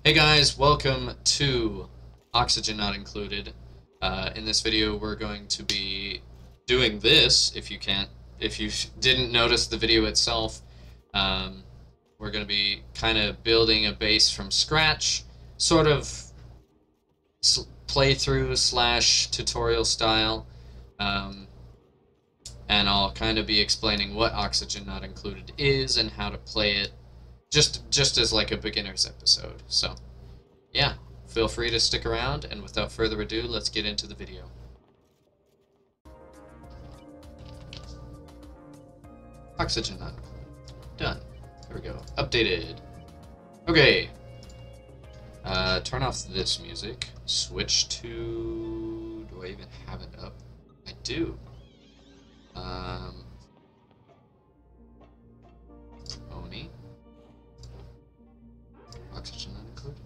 Hey guys, welcome to Oxygen Not Included. In this video, we're going to be doing this. If you didn't notice the video itself, we're going to be kind of building a base from scratch, sort of playthrough slash tutorial style. And I'll kind of be explaining what Oxygen Not Included is and how to play it. Just as like a beginner's episode. So, yeah, feel free to stick around, and without further ado, let's get into the video. Oxygen Not Included. Done. There we go. Updated. Okay. Turn off this music. Switch to... Do I even have it up? I do. Oni. Oxygen Not Included.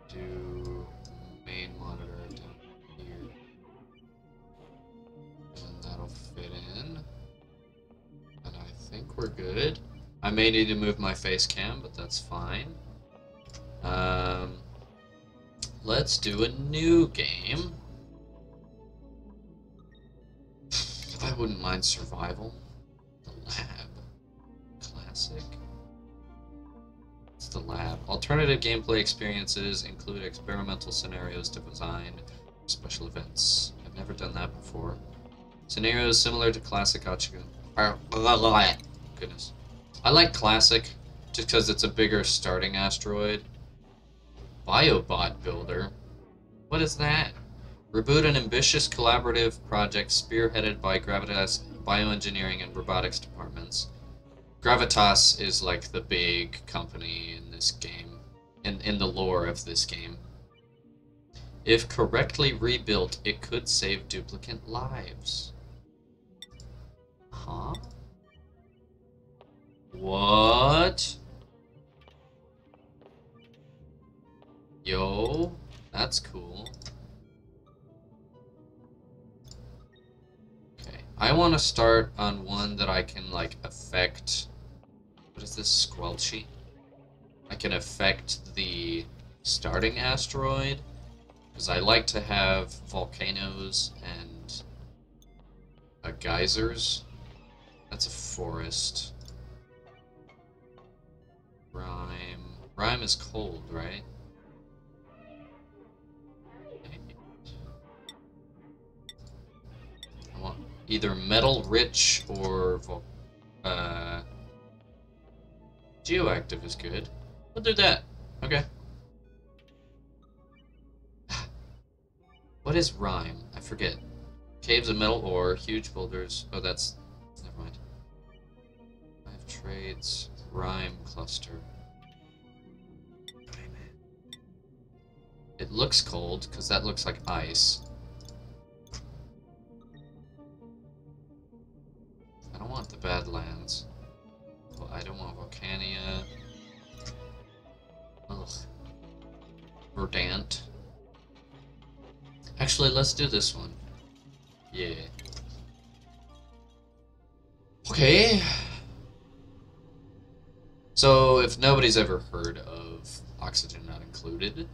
Do main monitor down here. And that'll fit in. And I think we're good. I may need to move my face cam, but that's fine. Let's do a new game. I wouldn't mind survival. The lab. Classic. It's the lab. Alternative gameplay experiences include experimental scenarios to design special events. I've never done that before. Scenarios similar to classic Oxygen. Goodness. I like classic just because it's a bigger starting asteroid. Biobot builder. What is that? Reboot an ambitious collaborative project spearheaded by Gravitas bioengineering and robotics departments. Gravitas is like the big company in this game, in the lore of this game. If correctly rebuilt, it could save duplicate lives. Huh? What? Yo, that's cool. I want to start on one that I can, like, affect... What is this? Squelchy? I can affect the starting asteroid, because I like to have volcanoes and geysers. That's a forest. Rime. Rime is cold, right? I want either metal rich or geoactive is good. We'll do that. Okay. What is rime? I forget. Caves of metal ore, huge boulders. Oh, that's... Never mind. 5 traits. Rime cluster. It looks cold, because that looks like ice. I don't want the Badlands. Well, I don't want Volcania. Ugh. Verdant. Actually, let's do this one. Yeah. Okay. So, if nobody's ever heard of Oxygen Not Included,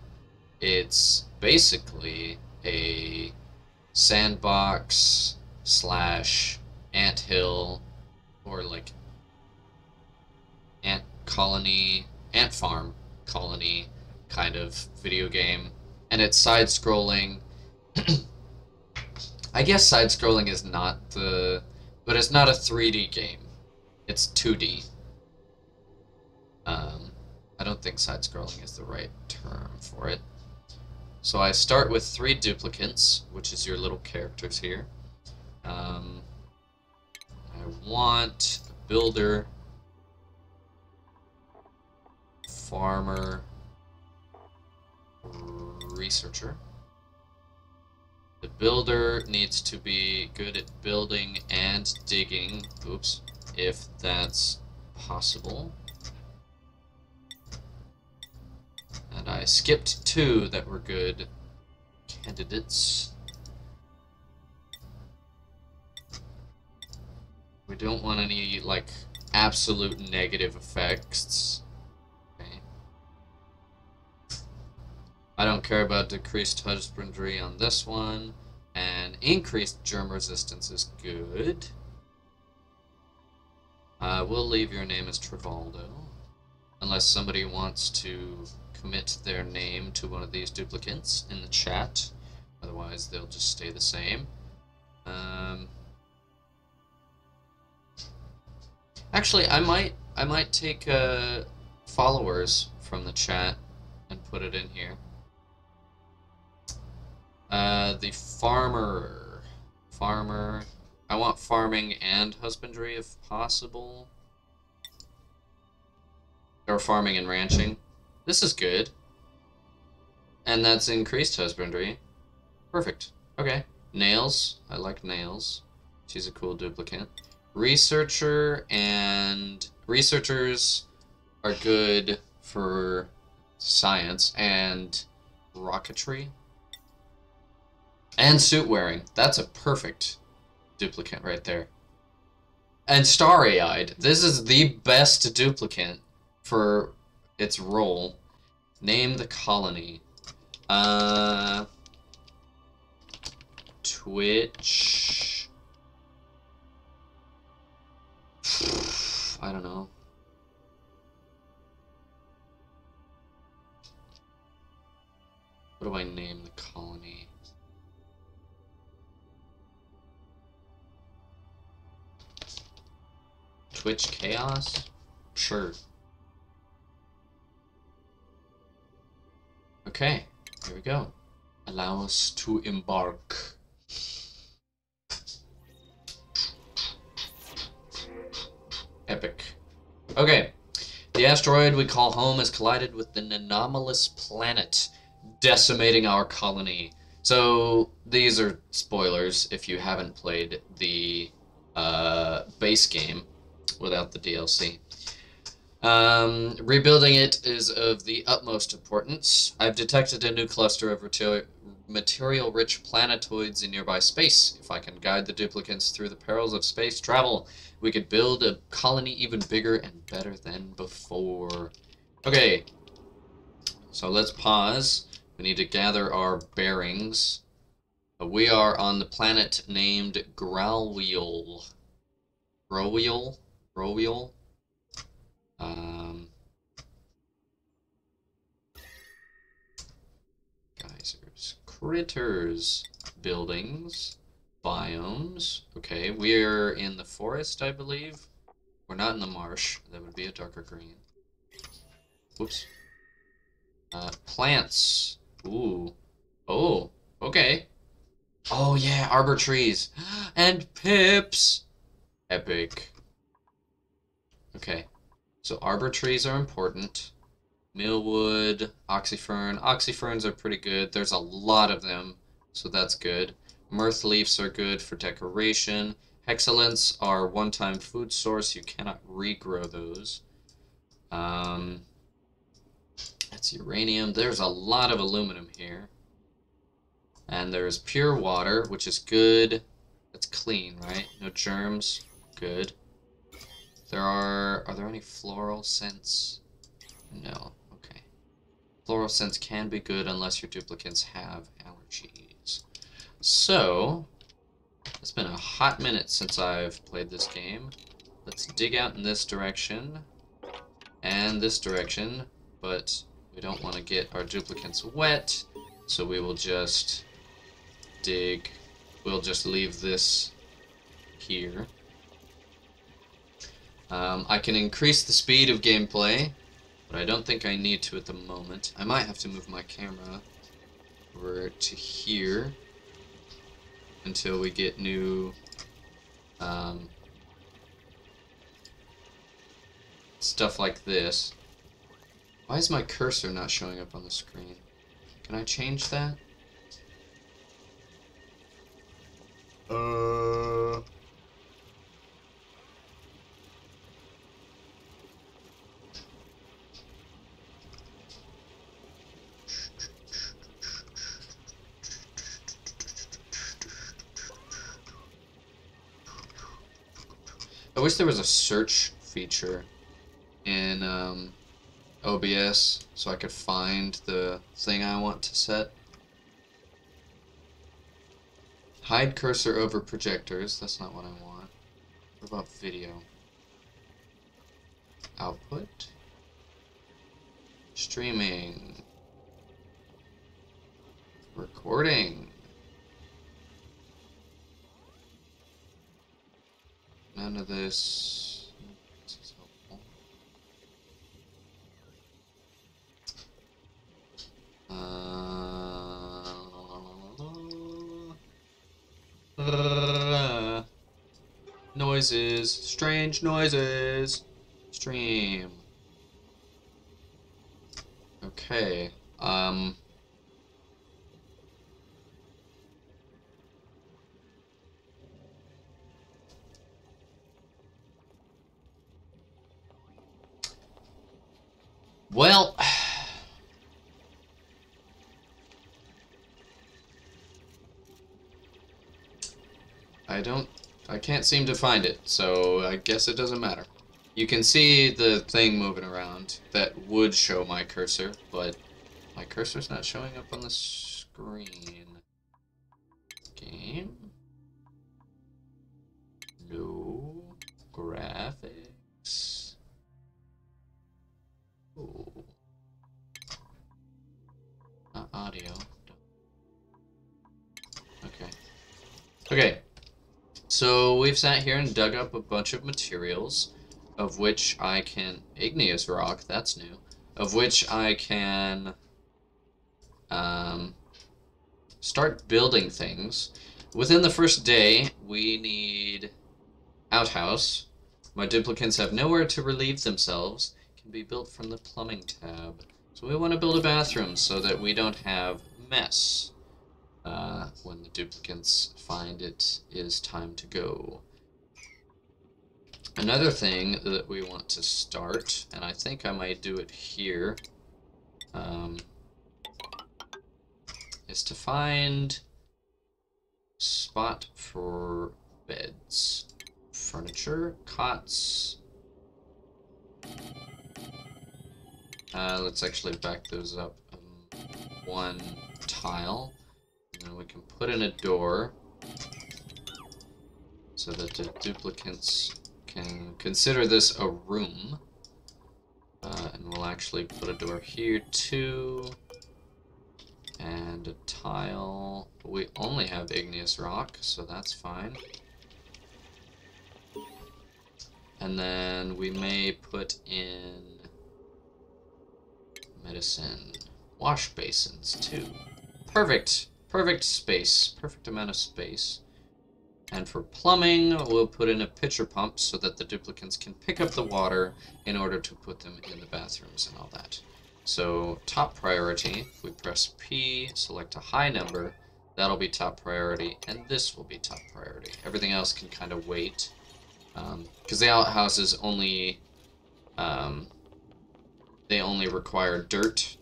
it's basically a sandbox slash anthill or like ant farm colony kind of video game, and it's side-scrolling. I guess side-scrolling is not the... but it's not a 3D game. It's 2D. I don't think side-scrolling is the right term for it. So I start with 3 duplicates, which is your little characters here. I want a builder, farmer, researcher. The builder needs to be good at building and digging, oops, if that's possible. And I skipped 2 that were good candidates. We don't want any, like, absolute negative effects. I don't care about decreased husbandry on this one. And increased germ resistance is good. We'll leave your name as Trivaldo. Unless somebody wants to commit their name to one of these duplicates in the chat. Otherwise, they'll just stay the same. Actually, I might take followers from the chat and put it in here. The farmer. I want farming and husbandry if possible. Or farming and ranching. This is good. And that's increased husbandry. Perfect. Okay. Nails. I like nails. She's a cool duplicate. Researcher and... Researchers are good for science and rocketry. And suit wearing. That's a perfect duplicate right there. And starry-eyed. This is the best duplicate for its role. Name the colony. Twitch. I don't know. What do I name the colony? Twitch Chaos? Sure. Okay, here we go. Allow us to embark. Epic. Okay. The asteroid we call home has collided with an anomalous planet, decimating our colony. So, these are spoilers if you haven't played the base game without the DLC. Rebuilding it is of the utmost importance. I've detected a new cluster of material-rich planetoids in nearby space. If I can guide the duplicates through the perils of space travel, we could build a colony even bigger and better than before. Okay, so let's pause. We need to gather our bearings. We are on the planet named Growwheel. Growwheel? Growwheel? Geysers. Critters. Buildings. Biomes. Okay, we're in the forest, I believe. We're not in the marsh. That would be a darker green. Whoops. Plants. Ooh. Oh, okay. Oh yeah, arbor trees. And pips. Epic. Okay. So arbor trees are important. Millwood, oxyfern. Oxyferns are pretty good. There's a lot of them, so that's good. Mirth leaves are good for decoration. Hexalents are one-time food source. You cannot regrow those. That's uranium. There's a lot of aluminum here. And there's pure water, which is good. That's clean, right? No germs. Good. Are there any floral scents? No. Okay. Floral scents can be good unless your duplicates have allergies. So, it's been a hot minute since I've played this game. Let's dig out in this direction and this direction, but we don't want to get our duplicates wet, so we will just dig. We'll just leave this here. I can increase the speed of gameplay, but I don't think I need to at the moment. I might have to move my camera over to here until we get new stuff like this. Why is my cursor not showing up on the screen? Can I change that? I wish there was a search feature in OBS so I could find the thing I want to set. Hide cursor over projectors. That's not what I want. What about video? Output. Streaming. Recording. None of this is helpful. Noises. Strange noises. Stream. Okay. Well, I can't seem to find it, so I guess it doesn't matter. You can see the thing moving around that would show my cursor, but my cursor's not showing up on the screen. Game? No. Graphics. Oh. Not audio. Okay. Okay. So we've sat here and dug up a bunch of materials, of which I can... Igneous rock, that's new. Of which I can start building things. Within the first day, we need outhouse. My duplicants have nowhere to relieve themselves. Can be built from the plumbing tab. So we want to build a bathroom so that we don't have mess when the duplicants find it is time to go. Another thing that we want to start, and I think I might do it here, is to find a spot for beds. Furniture, cots. Let's actually back those up one tile. And then we can put in a door so that the duplicants can consider this a room. And we'll actually put a door here too. And a tile. We only have igneous rock, so that's fine. And then we may put in medicine. Wash basins too. Perfect. Perfect space. Perfect amount of space. And for plumbing, we'll put in a pitcher pump so that the duplicants can pick up the water in order to put them in the bathrooms and all that. So top priority, if we press P, select a high number, that'll be top priority, and this will be top priority. Everything else can kind of wait, because the outhouses only, they only require dirt.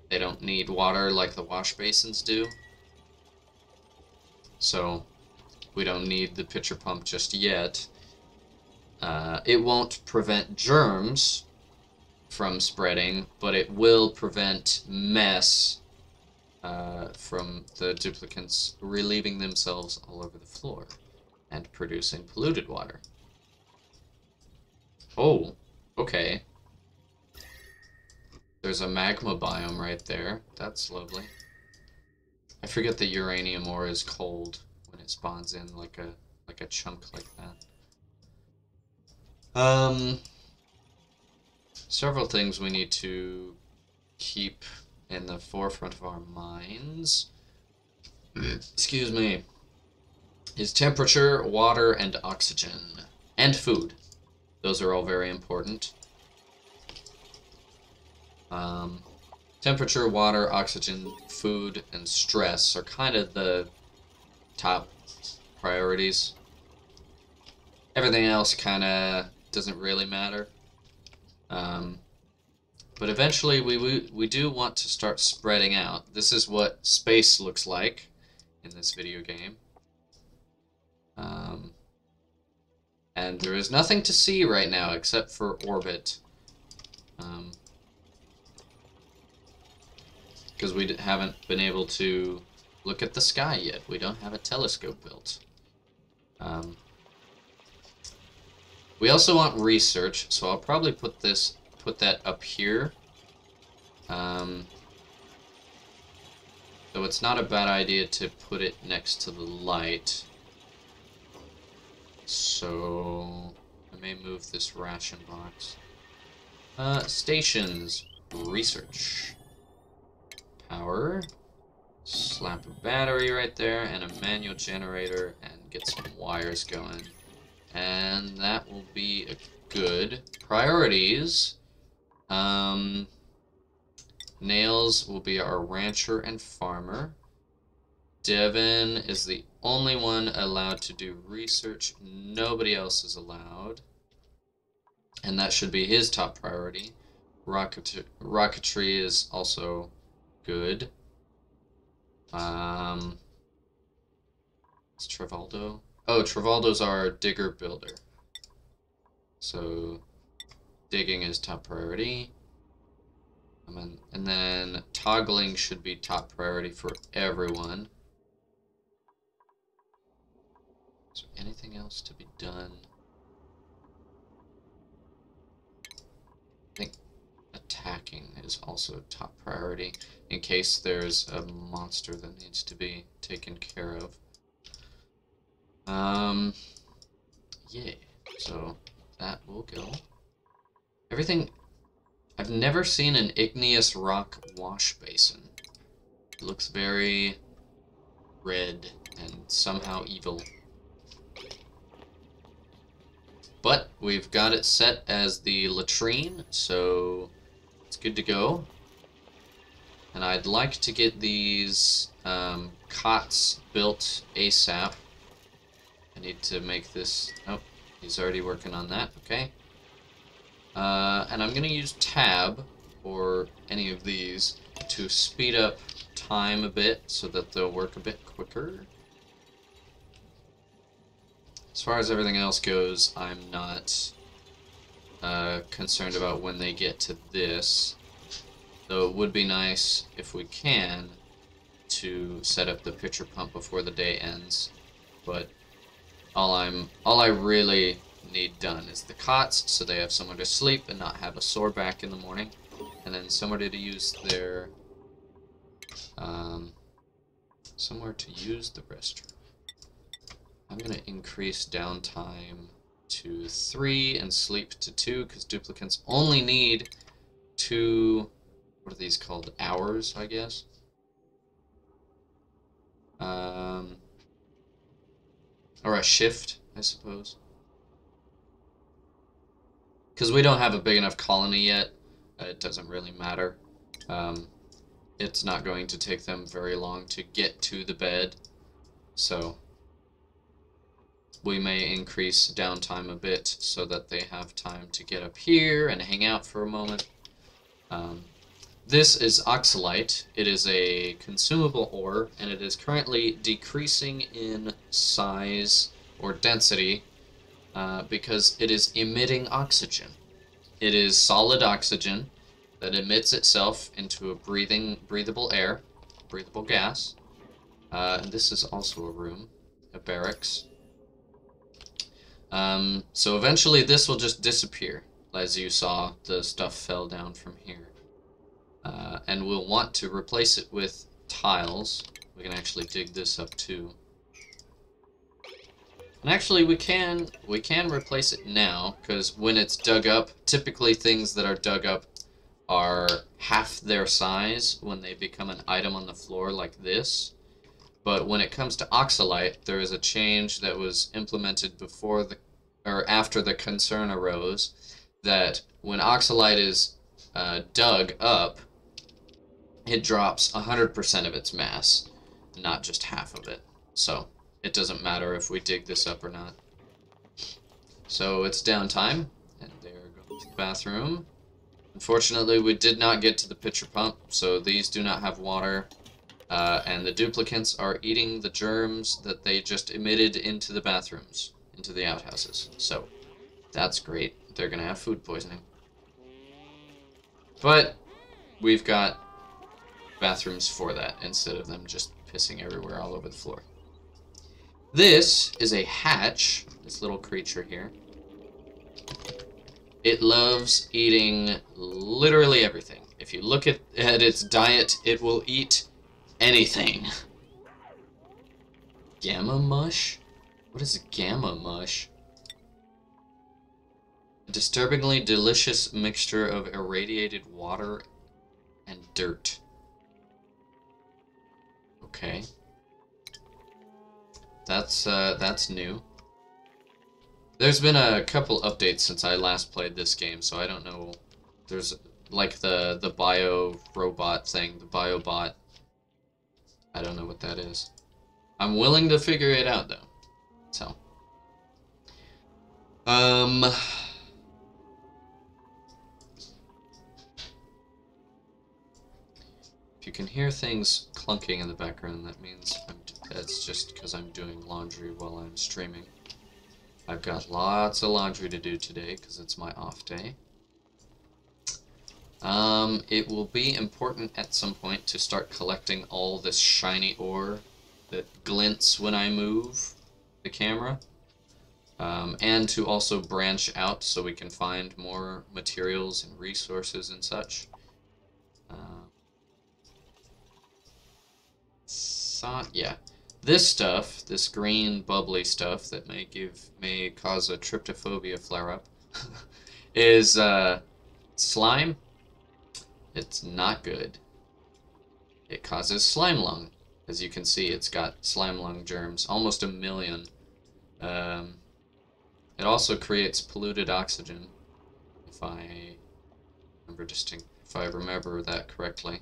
They don't need water like the wash basins do. So we don't need the pitcher pump just yet. It won't prevent germs from spreading, but it will prevent mess from the duplicants relieving themselves all over the floor and producing polluted water. Oh, okay. There's a magma biome right there. That's lovely. I forget that uranium ore is cold when it spawns in like a chunk like that. Several things we need to keep in the forefront of our minds. Excuse me. Is temperature, water, and oxygen. And food. Those are all very important. Temperature, water, oxygen, food, and stress are kind of the top priorities. Everything else kind of doesn't really matter. But eventually we do want to start spreading out. This is what space looks like in this video game. And there is nothing to see right now except for orbit. because we haven't been able to look at the sky yet. We don't have a telescope built. We also want research, so I'll probably put that up here. Though it's not a bad idea to put it next to the light. So I may move this ration box. Stations. Research. Power. Slap a battery right there and a manual generator and get some wires going. And that will be a good. Priorities. Nails will be our rancher and farmer. Devin is the only one allowed to do research. Nobody else is allowed. And that should be his top priority. Rocketry is also good. It's Travaldo. Oh, Travaldo's our digger builder. So, digging is top priority. And then toggling should be top priority for everyone. Is there anything else to be done? I think attacking is also top priority in case there's a monster that needs to be taken care of. Yeah, so that will go. Everything. I've never seen an igneous rock wash basin. It looks very red and somehow evil. But we've got it set as the latrine, so it's good to go. And I'd like to get these cots built ASAP. I need to make this... Oh, he's already working on that, okay. And I'm going to use tab, or any of these, to speed up time a bit so that they'll work a bit quicker. As far as everything else goes, I'm not concerned about when they get to this. Though it would be nice, if we can, to set up the pitcher pump before the day ends. But all I really need done is the cots, so they have somewhere to sleep and not have a sore back in the morning, and then somewhere to use their restroom. I'm gonna increase downtime to 3 and sleep to 2 because duplicants only need 2. What are these called? Hours, I guess. Or a shift, I suppose. Because we don't have a big enough colony yet, it doesn't really matter. It's not going to take them very long to get to the bed, so we may increase downtime a bit so that they have time to get up here and hang out for a moment. This is oxalite. It is a consumable ore, and it is currently decreasing in size or density because it is emitting oxygen. It is solid oxygen that emits itself into a breathable air, breathable gas. And this is also a room, a barracks. So eventually this will just disappear. As you saw, the stuff fell down from here. And we'll want to replace it with tiles. We can actually dig this up too. And actually we can replace it now, because when it's dug up, typically things that are dug up are half their size when they become an item on the floor like this. But when it comes to oxalite, there is a change that was implemented before or after the concern arose that when oxalite is dug up, it drops 100% of its mass, not just half of it. So it doesn't matter if we dig this up or not. So it's downtime, and there goes the bathroom. Unfortunately, we did not get to the pitcher pump, so these do not have water. And the duplicants are eating the germs that they just emitted into the bathrooms, into the outhouses. So that's great. They're going to have food poisoning. But we've got bathrooms for that, instead of them just pissing everywhere all over the floor. This is a hatch, this little creature here. It loves eating literally everything. If you look at its diet, it will eat anything. Gamma mush? What is gamma mush? A disturbingly delicious mixture of irradiated water and dirt. Okay. That's new. There's been a couple updates since I last played this game, so I don't know. There's like the bio robot thing, the biobot. I don't know what that is. I'm willing to figure it out though. So, if you can hear things clunking in the background, that means that's just because I'm doing laundry while I'm streaming. I've got lots of laundry to do today because it's my off day. It will be important at some point to start collecting all this shiny ore that glints when I move the camera. And to also branch out so we can find more materials and resources and such. Yeah. This stuff, this green bubbly stuff that may cause a tryptophobia flare-up, is slime. It's not good. It causes slime lung. As you can see, it's got slime lung germs, almost 1 million. It also creates polluted oxygen, if I remember that correctly.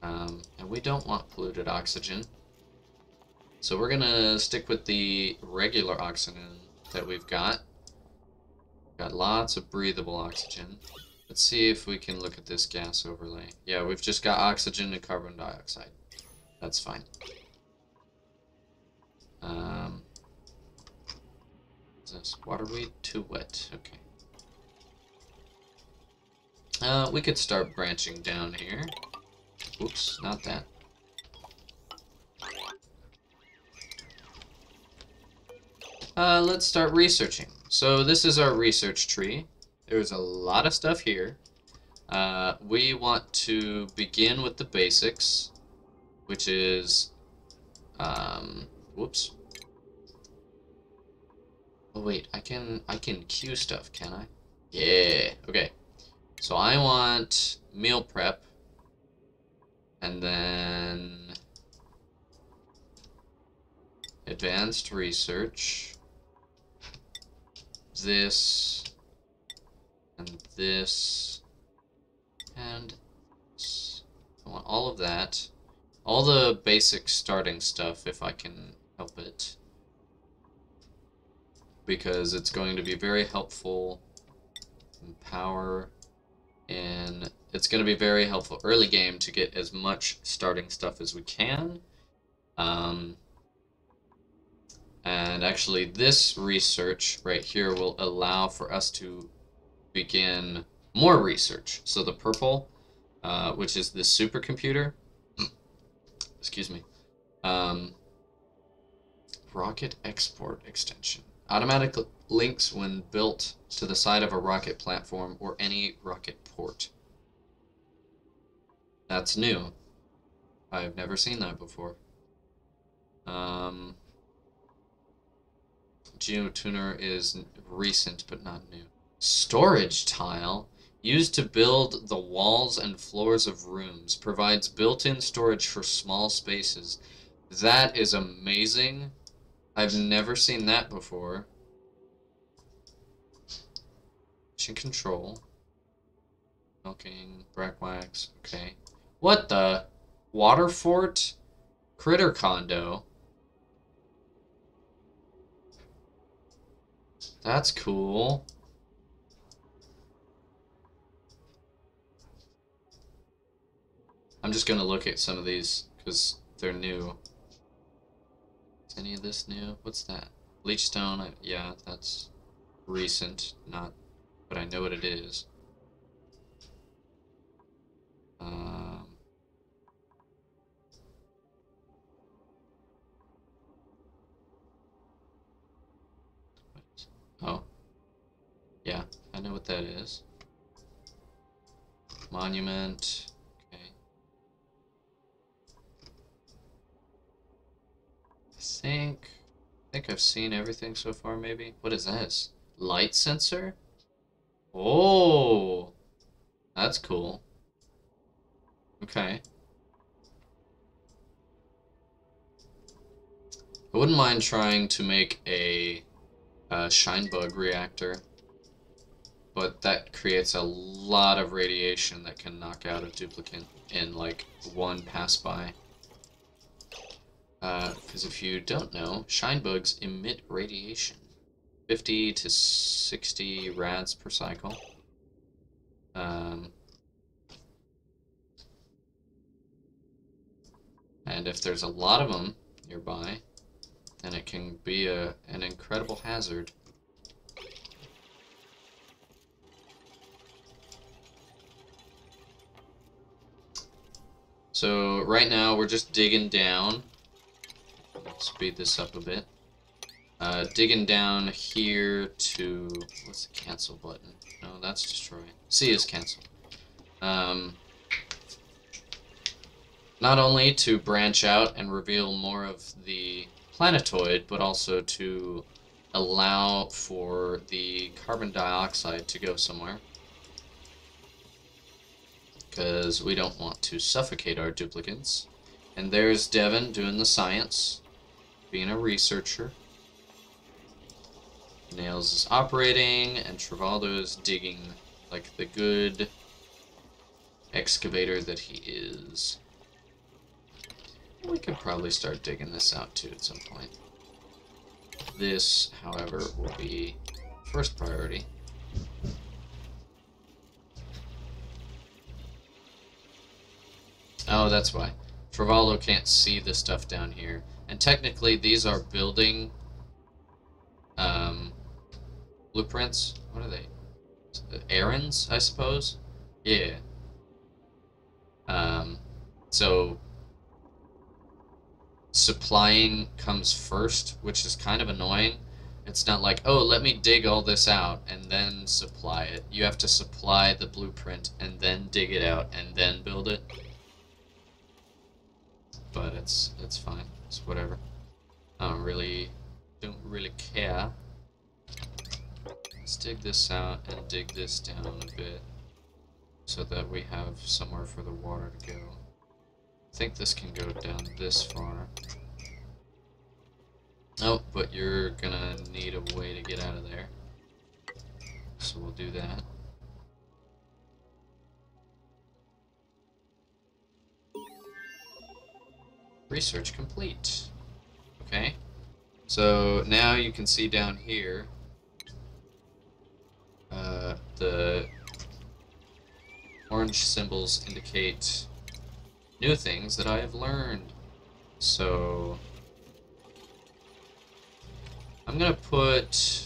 And we don't want polluted oxygen. So we're gonna stick with the regular oxygen that we've got. Got lots of breathable oxygen. Let's see if we can look at this gas overlay. Yeah, we've just got oxygen and carbon dioxide. That's fine. Is this waterweed? Too wet. Okay. We could start branching down here. Oops, not that. Let's start researching. So this is our research tree. There's a lot of stuff here. We want to begin with the basics, which is, whoops. Oh wait, I can queue stuff, can I? Yeah, okay. So I want meal prep, and then advanced research, this, and this, and this. I want all of that. All the basic starting stuff, if I can help it. Because it's going to be very helpful in power, and it's going to be very helpful early game to get as much starting stuff as we can. And actually this research right here will allow for us to begin more research. So the purple, which is the supercomputer, excuse me, rocket export extension. Automatic links when built to the side of a rocket platform or any rocket port. That's new. I've never seen that before. GeoTuner is recent but not new. Storage tile used to build the walls and floors of rooms. Provides built-in storage for small spaces. That is amazing. I've never seen that before. Mission control. Milking, brackwax, okay. What the? Water fort? Critter condo? That's cool. I'm just gonna look at some of these because they're new. Is any of this new? What's that? Bleachstone? Yeah, that's recent, not, but I know what it is. what that is. Monument. Okay. I think I've seen everything so far, maybe. What is this? Light sensor? Oh, that's cool. Okay. I wouldn't mind trying to make a shine bug reactor, but that creates a lot of radiation that can knock out a duplicate in like one pass by. Because if you don't know, shine bugs emit radiation. 50 to 60 rads per cycle. And if there's a lot of them nearby, then it can be an incredible hazard. So right now we're just digging down. Speed this up a bit. Digging down here to... What's the cancel button? No, that's destroy. C is cancel. Not only to branch out and reveal more of the planetoid, but also to allow for the carbon dioxide to go somewhere. Because we don't want to suffocate our duplicates. And there's Devin doing the science, being a researcher. Nails is operating, and Travaldo is digging like the good excavator that he is. We could probably start digging this out too at some point. This, however, will be first priority. Oh, that's why. Travaldo can't see the stuff down here. And technically, these are building blueprints. What are they? Errands, I suppose? Yeah. So supplying comes first, which is kind of annoying. It's not like, oh, let me dig all this out and then supply it. You have to supply the blueprint and then dig it out and then build it. But it's fine. It's whatever. I don't really care. Let's dig this out and dig this down a bit so that we have somewhere for the water to go. I think this can go down this far. Oh, but you're gonna need a way to get out of there. So we'll do that. Research complete. Okay. So now you can see down here the orange symbols indicate new things that I have learned. So I'm gonna put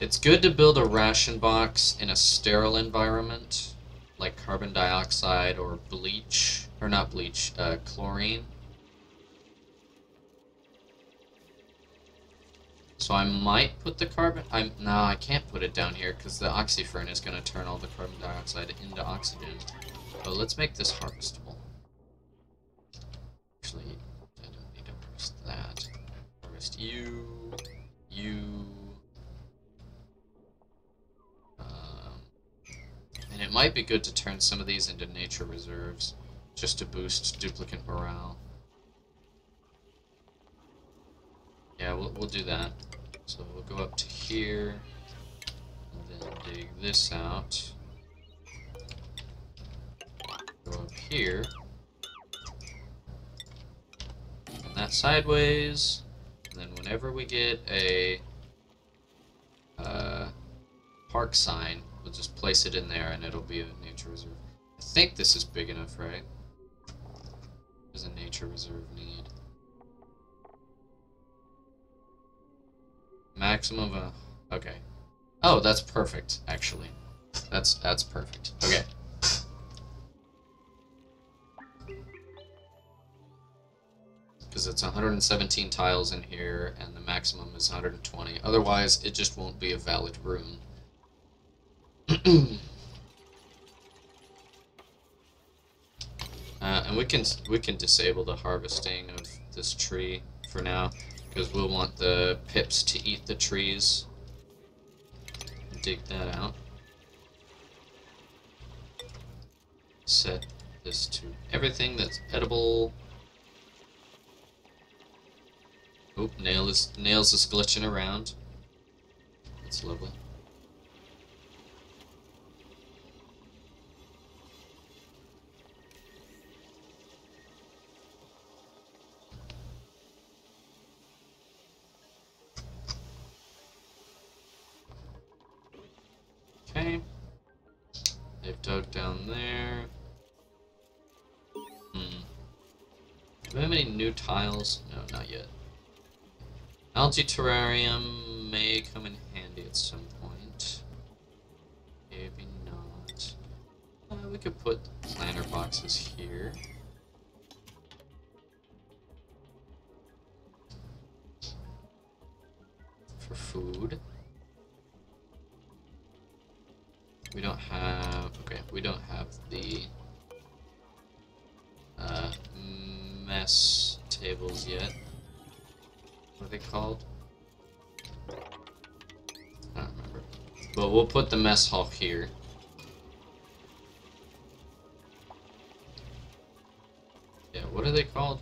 It's good to build a ration box in a sterile environment, like carbon dioxide or bleach, or not bleach, chlorine. So I might put the carbon... No, I can't put it down here because the oxyfern is going to turn all the carbon dioxide into oxygen. So let's make this harvestable. Actually, I don't need to harvest that. Harvest you, you... And it might be good to turn some of these into nature reserves, just to boost duplicate morale. Yeah, we'll do that. So we'll go up to here, and then dig this out. Go up here, and that sideways, and then whenever we get a park sign, we'll just place it in there and it'll be a nature reserve. I think this is big enough, right? What does a nature reserve need? Maximum of a... Okay. Oh, that's perfect, actually. That's perfect. Okay. it's 117 tiles in here, and the maximum is 120. Otherwise, it just won't be a valid room. And we can disable the harvesting of this tree for now, because we'll want the pips to eat the trees. Dig that out. Set this to everything that's edible. Oop, Nails is glitching around. That's lovely. Okay. They've dug down there. Do we have any new tiles? No, not yet. Algae terrarium may come in handy at some point. Maybe not. We could put planter boxes here. For food. We don't have... Okay, we don't have the... mess tables yet. What are they called? I don't remember. But we'll put the mess hall here. Yeah, what are they called?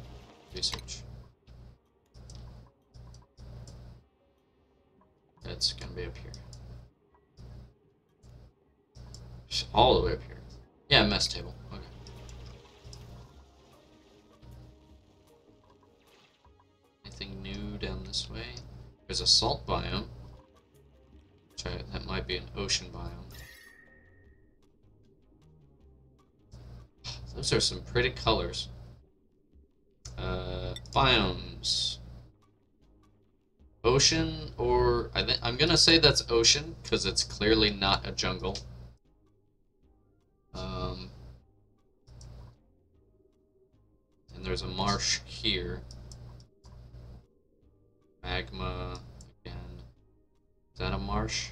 Research. That's gonna be up here. All the way up here. Yeah, mess table. Okay. Anything new down this way? There's a salt biome. That might be an ocean biome. Those are some pretty colors. Biomes. Ocean, or I'm gonna say that's ocean because it's clearly not a jungle. And there's a marsh here. Magma again. Is that a marsh?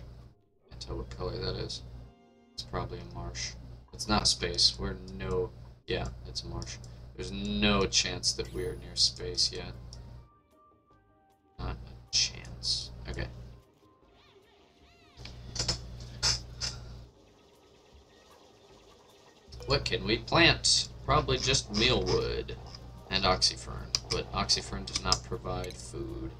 Can't tell what color that is. It's probably a marsh. It's not space. We're no... Yeah, it's a marsh. There's no chance that we're near space yet. Not a chance. Okay. What can we plant? Probably just mealwood and oxyfern, but oxyfern does not provide food.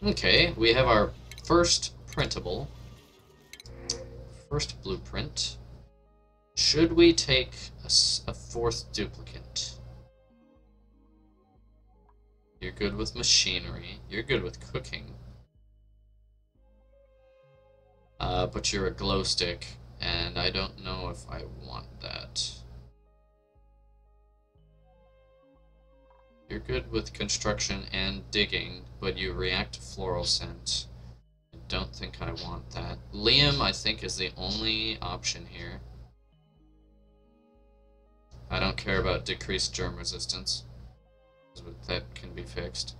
Okay, we have our first printable. First blueprint. Should we take a fourth duplicate? You're good with machinery. You're good with cooking. But you're a glow stick, and I don't know if I want that. You're good with construction and digging, but you react to floral scent. I don't think I want that. Liam, I think, is the only option here. I don't care about decreased germ resistance. That can be fixed.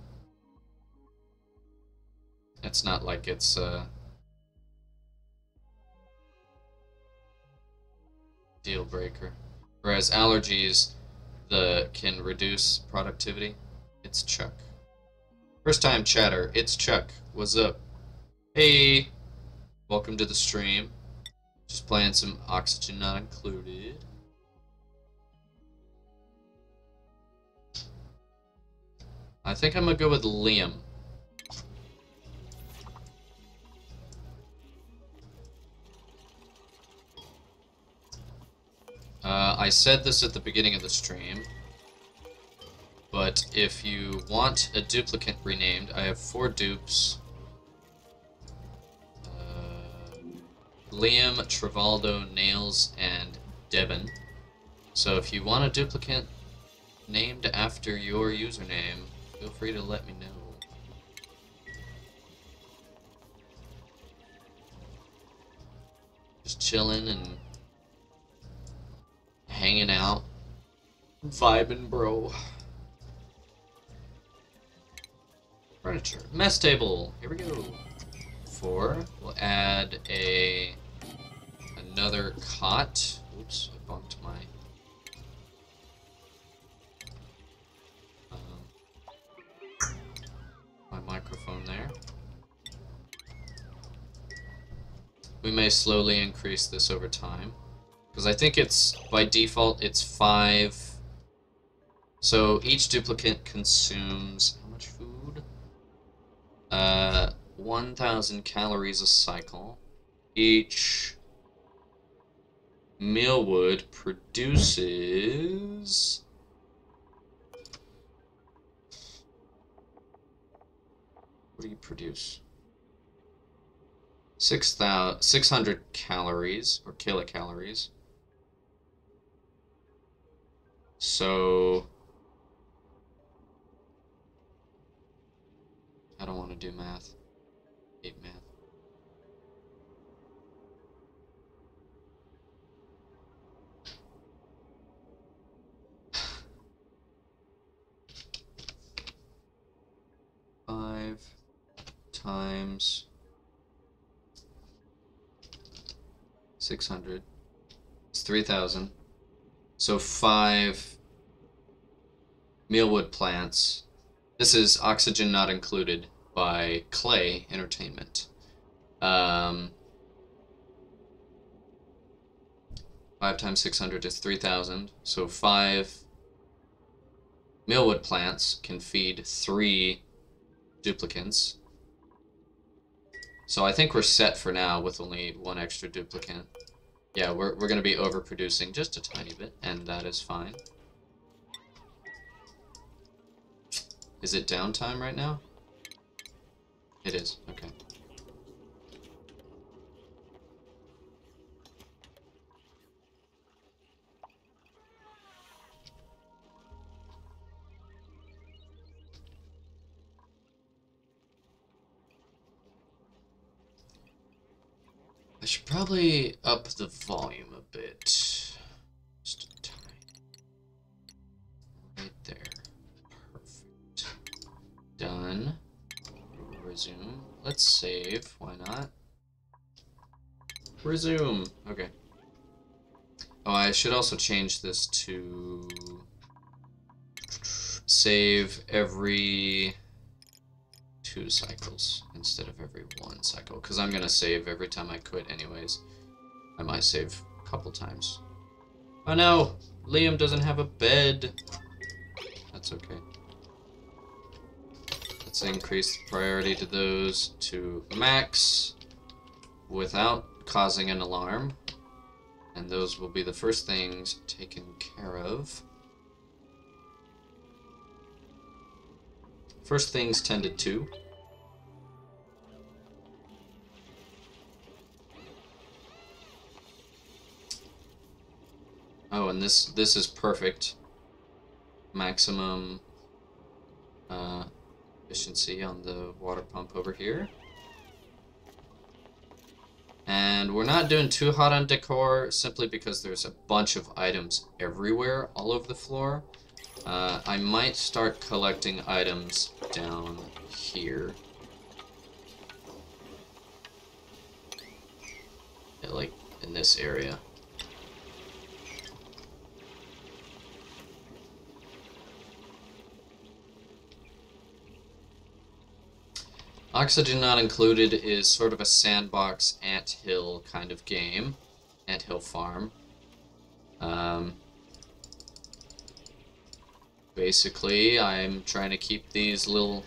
It's not like it's deal breaker. Whereas allergies can reduce productivity. It's Chuck. First time chatter, it's Chuck. What's up? Hey! Welcome to the stream. Just playing some Oxygen Not Included. I think I'm gonna go with Liam. I said this at the beginning of the stream, but if you want a duplicate renamed, I have 4 dupes. Liam, Travaldo, Nails, and Devin. So if you want a duplicate named after your username, feel free to let me know. Just chilling and hanging out. Vibing, bro. Furniture. Mess table. Here we go. 4. We'll add another cot. Oops, I bumped my microphone there. We may slowly increase this over time, because I think it's, by default, it's 5. So each duplicate consumes, how much food? 1,000 calories a cycle. Each mealwood produces... What do you produce? 600 calories, or kilocalories. So... I don't want to do math. I hate math. Five times 600. It's 3,000. So 5 mealwood plants. This is Oxygen Not Included by Klei Entertainment. 5 times 600 is 3,000. So 5 mealwood plants can feed 3 duplicants. So I think we're set for now with only 1 extra duplicant. Yeah, we're going to be overproducing just a tiny bit, and that is fine. Is it downtime right now? It is, okay. I should probably up the volume a bit. Just a tiny. Right there. Perfect. Done. Resume. Let's save. Why not? Resume. Okay. Oh, I should also change this to save every 2 cycles instead of every 1 cycle, because I'm gonna save every time I quit anyways. I might save a couple times. Oh no! Liam doesn't have a bed! That's okay. Let's increase the priority to those to max without causing an alarm. And those will be the first things taken care of. First things tended to. Oh, and this is perfect. Maximum efficiency on the water pump over here. And we're not doing too hot on decor, simply because there's a bunch of items everywhere, all over the floor. I might start collecting items down here. Yeah, like in this area. Oxygen Not Included is sort of a sandbox anthill kind of game. Anthill farm. Basically, I'm trying to keep these little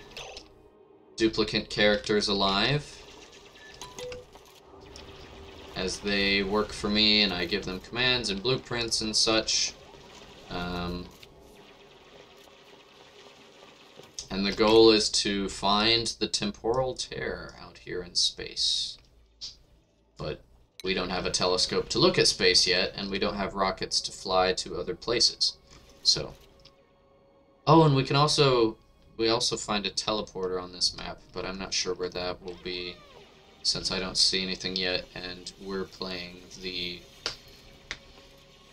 duplicate characters alive as they work for me, and I give them commands and blueprints and such. And the goal is to find the temporal tear out here in space. But we don't have a telescope to look at space yet, and we don't have rockets to fly to other places. So... Oh, and we also find a teleporter on this map, but I'm not sure where that will be. since I don't see anything yet, and we're playing the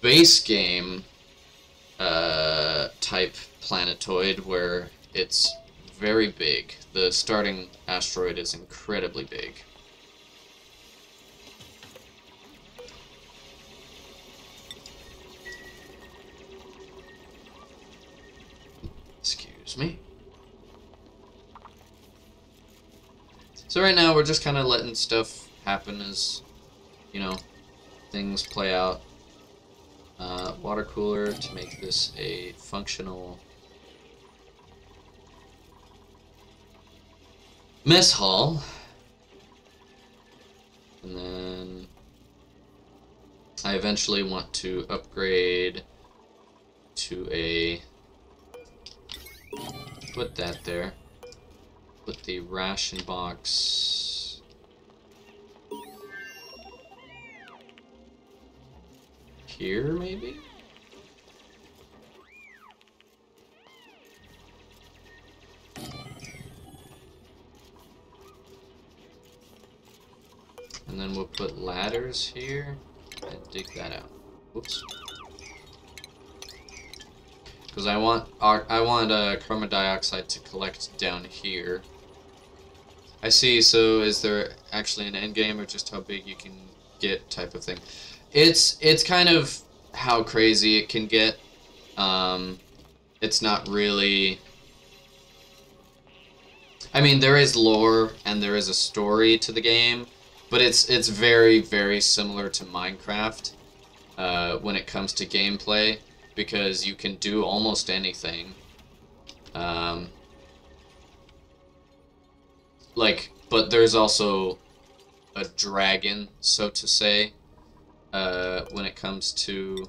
base game type planetoid where it's very big. The starting asteroid is incredibly big. Excuse me. So right now we're just kind of letting stuff happen as, you know, things play out. Water cooler to make this a functional mess hall. And then I eventually want to upgrade to a... Put that there. Put the ration box here, maybe? And then we'll put ladders here and dig that out. Whoops. Because I want carbon dioxide to collect down here. I see. So is there actually an end game, or just how big you can get, type of thing? It's kind of how crazy it can get. It's not really. I mean, there is lore and there is a story to the game, but it's very, very similar to Minecraft when it comes to gameplay, because you can do almost anything. But there's also a dragon, so to say, when it comes to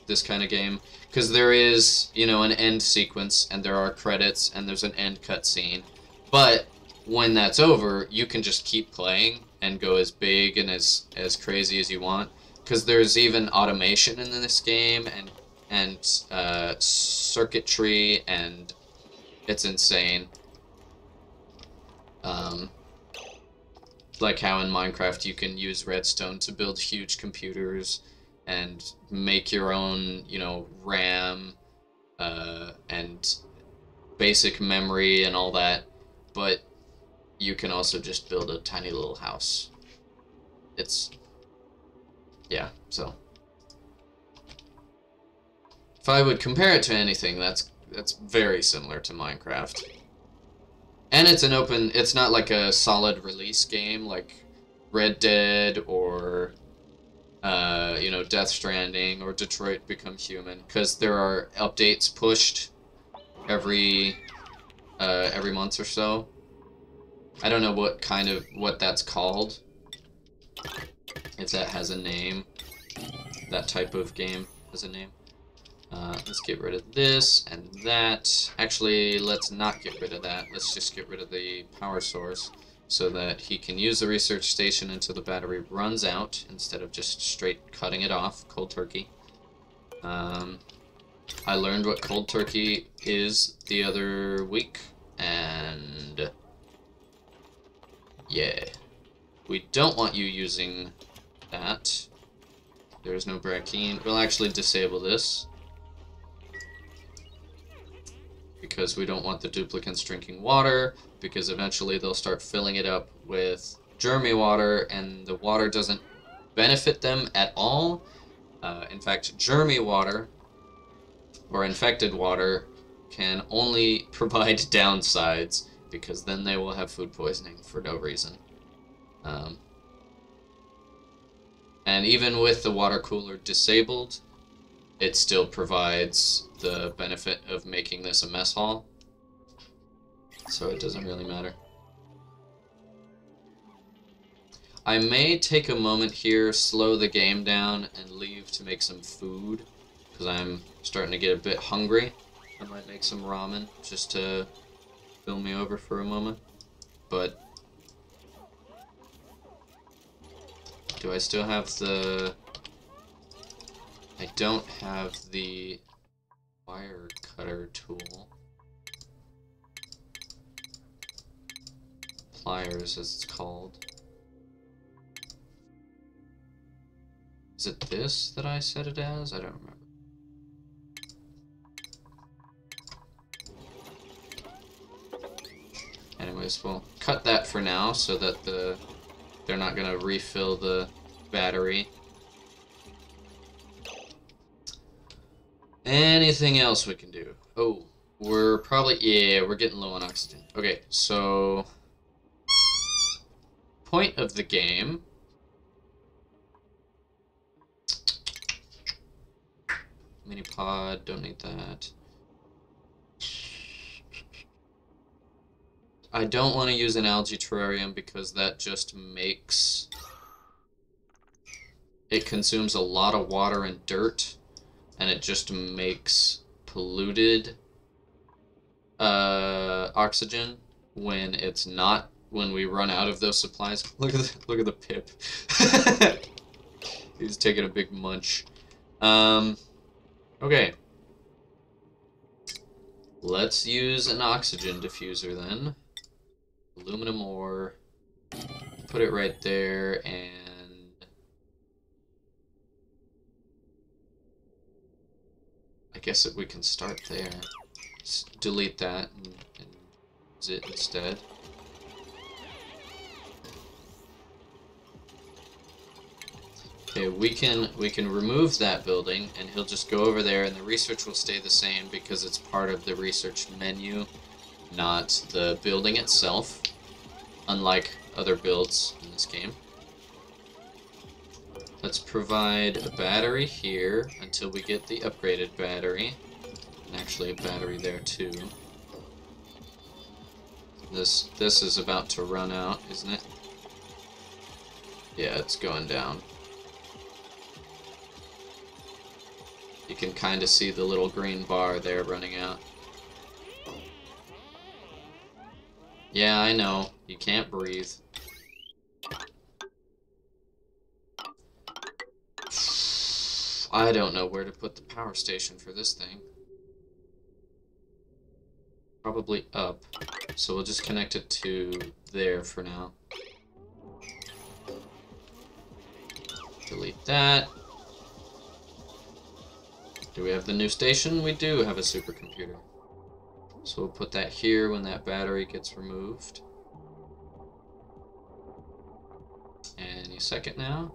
this kind of game, because there is, you know, an end sequence, and there are credits, and there's an end cutscene. But when that's over, you can just keep playing and go as big and as crazy as you want, because there's even automation in this game and circuitry, and it's insane. Like how in Minecraft you can use redstone to build huge computers and make your own, you know, RAM and basic memory and all that, but you can also just build a tiny little house. It's, yeah, so if I would compare it to anything, that's very similar to Minecraft. And it's it's not like a solid release game like Red Dead or you know, Death Stranding or Detroit Become Human, because there are updates pushed every month or so. I don't know what that's called, if that has a name. That type of game has a name. Let's get rid of this and that. Actually, let's not get rid of that. Let's just get rid of the power source so that he can use the research station until the battery runs out, instead of just straight cutting it off, cold turkey. I learned what cold turkey is the other week, and yeah, we don't want you using that. There's no brackine. We'll actually disable this, because we don't want the duplicants drinking water, because eventually they'll start filling it up with germy water, and the water doesn't benefit them at all. In fact, germy water, or infected water, can only provide downsides, because then they will have food poisoning for no reason. And even with the water cooler disabled, it still provides the benefit of making this a mess hall. So it doesn't really matter. I may take a moment here, slow the game down, and leave to make some food, because I'm starting to get a bit hungry. I might make some ramen just to fill me over for a moment. But do I still have the... I don't have the wire cutter tool. suppliers, as it's called. Is it this that I set it as? I don't remember. Anyways, we'll cut that for now so that they're not going to refill the battery. Anything else we can do? Oh, we're probably... Yeah, we're getting low on oxygen. Okay, so... Point of the game... Mini pod, don't need that. I don't want to use an algae terrarium because that just makes... It consumes a lot of water and dirt, and it just makes polluted oxygen when it's not, when we run out of those supplies. Look at the pip. He's taking a big munch. Okay. Let's use an oxygen diffuser then. Aluminum ore. Put it right there, and I guess we can start there. Just delete that and use it instead. Okay, we can remove that building, and he'll just go over there, and the research will stay the same because it's part of the research menu, not the building itself, unlike other builds in this game. Let's provide a battery here until we get the upgraded battery, and actually a battery there too. This is about to run out, isn't it? Yeah, it's going down. You can kind of see the little green bar there running out. Yeah, I know. You can't breathe. I don't know where to put the power station for this thing. Probably up. So we'll just connect it to there for now. Delete that. Do we have the new station? We do have a supercomputer. So we'll put that here when that battery gets removed. Any second now.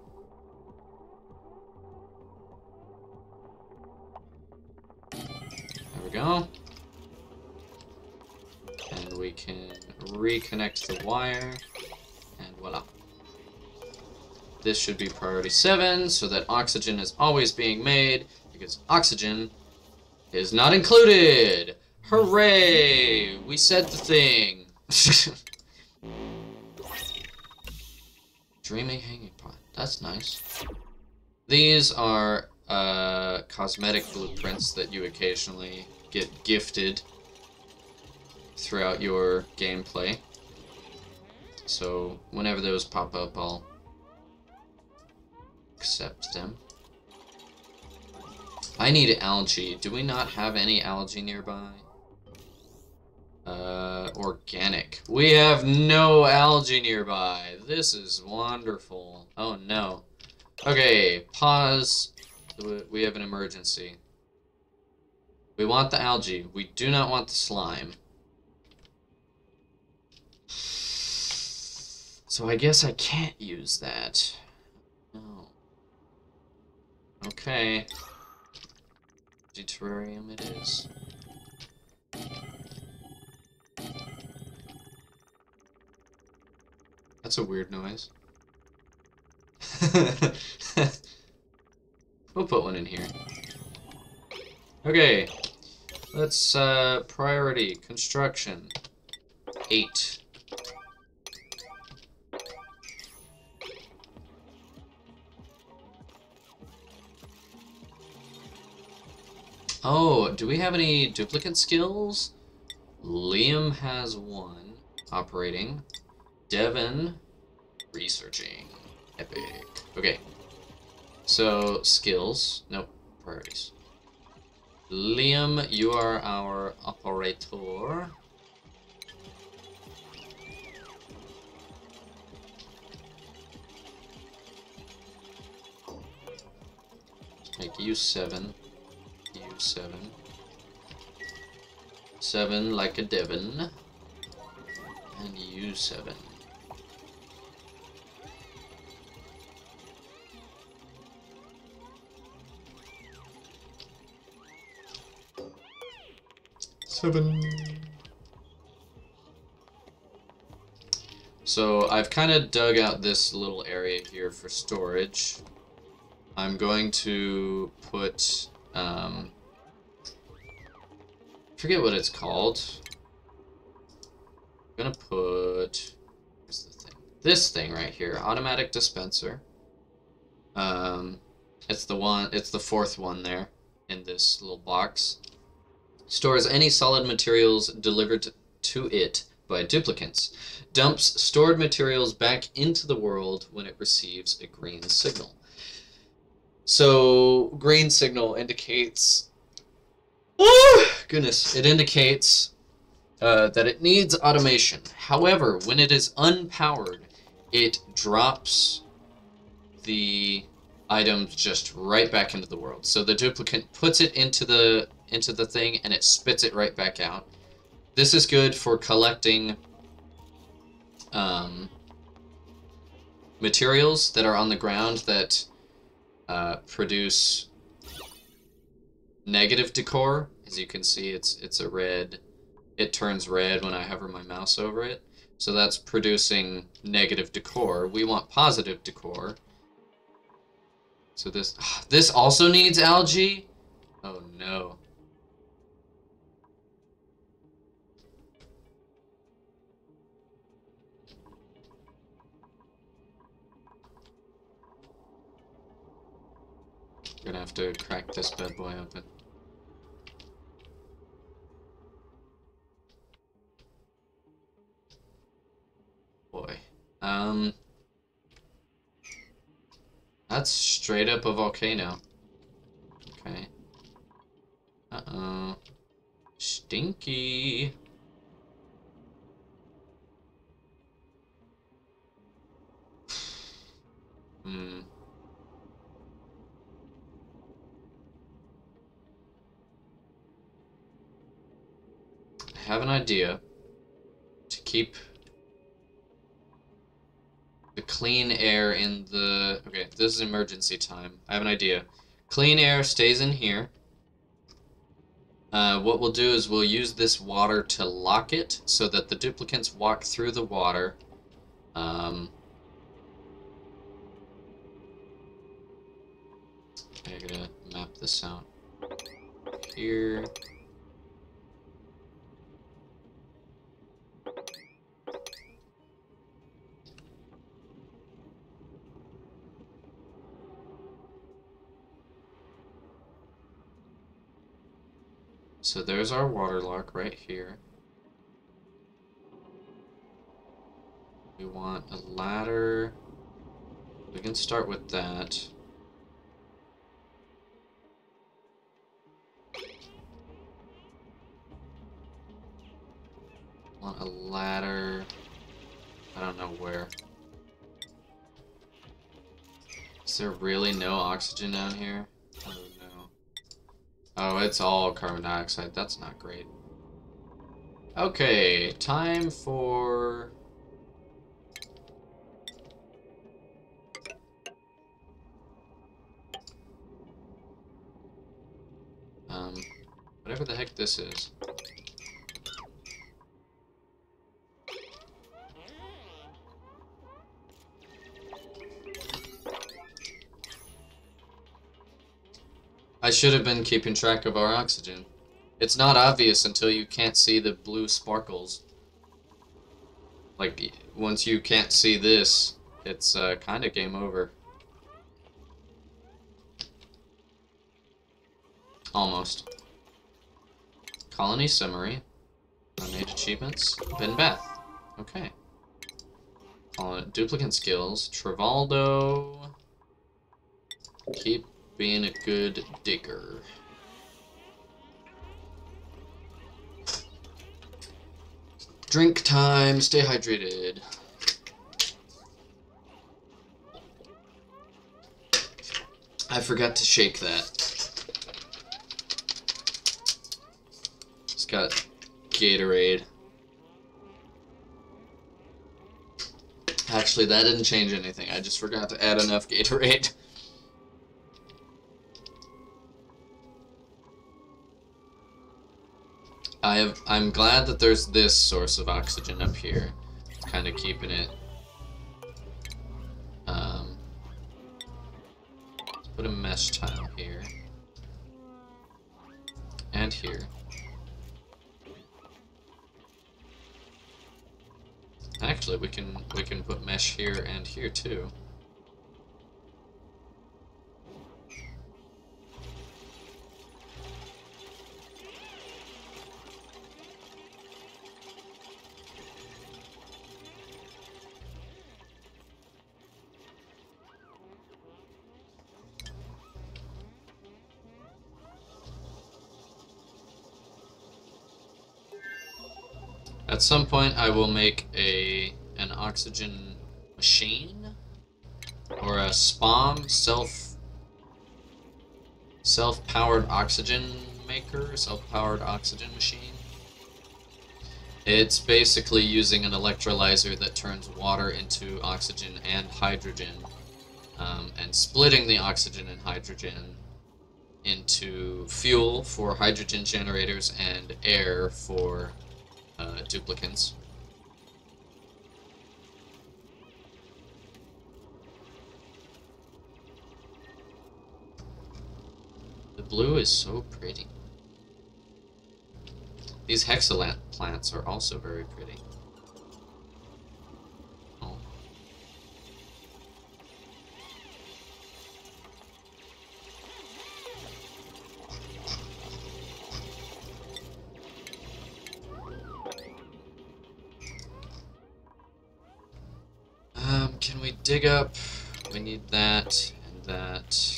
There we go. And we can reconnect the wire. And voila. This should be priority 7 so that oxygen is always being made, because oxygen is not included. Hooray! We said the thing. Dreaming hanging pot. That's nice. These are cosmetic blueprints that you occasionally get gifted throughout your gameplay. So whenever those pop up, I'll accept them. I need algae. Do we not have any algae nearby? Organic. We have no algae nearby. This is wonderful. Oh no. Okay, pause. We have an emergency. We want the algae. We do not want the slime. So I guess I can't use that. No. Okay. Terrarium it is. That's a weird noise. We'll put one in here. Okay. Let's priority construction 8. Oh, do we have any duplicate skills? Liam has 1 operating. Devin researching. Epic. Okay. So skills. Nope. Priorities. Liam, you are our operator. Take U7. U7. 7 like a Devon. And U7. So I've kind of dug out this little area here for storage. I'm going to put, forget what it's called. I'm gonna put, where's the thing? This thing right here, automatic dispenser. It's the fourth one there in this little box. Stores any solid materials delivered to it by duplicants. Dumps stored materials back into the world when it receives a green signal. So, green signal indicates... Oh, goodness. It indicates that it needs automation. However, when it is unpowered, it drops the items just right back into the world. So the duplicant puts it into the thing and it spits it right back out. This is good for collecting materials that are on the ground that produce negative decor. As you can see, it's a red. It turns red when I hover my mouse over it. So that's producing negative decor. We want positive decor. So this also needs algae? Oh no. Gonna have to crack this bad boy open. Boy. That's straight up a volcano. Okay. Uh-oh. Stinky. I have an idea to keep the clean air in the... Okay, this is emergency time. I have an idea. Clean air stays in here. What we'll do is we'll use this water to lock it so that the duplicants walk through the water. Okay, I gotta map this out here. So there's our water lock right here. We want a ladder. We can start with that. Want a ladder. I don't know where. Is there really no oxygen down here? Oh no. Oh, it's all carbon dioxide. That's not great. Okay, time for... whatever the heck this is. I should have been keeping track of our oxygen. It's not obvious until you can't see the blue sparkles. Like, once you can't see this, it's kind of game over. Almost. Colony summary. Made achievements. Bin Bath. Okay. Duplicate skills. Travaldo. Keep being a good digger. Drink time. Stay hydrated. I forgot to shake that. got Gatorade. Actually, that didn't change anything. I just forgot to add enough Gatorade. I'm glad that there's this source of oxygen up here. It's kind of keeping it. Let's put a mesh tile here. And here. Actually, we can put mesh here and here too. At some point, I will make an oxygen machine or a SPOM self-powered oxygen maker, self-powered oxygen machine. It's basically using an electrolyzer that turns water into oxygen and hydrogen, and splitting the oxygen and hydrogen into fuel for hydrogen generators and air for duplicants. The blue is so pretty. These hexalant plants are also very pretty. Oh. Can we dig up? We need that and that.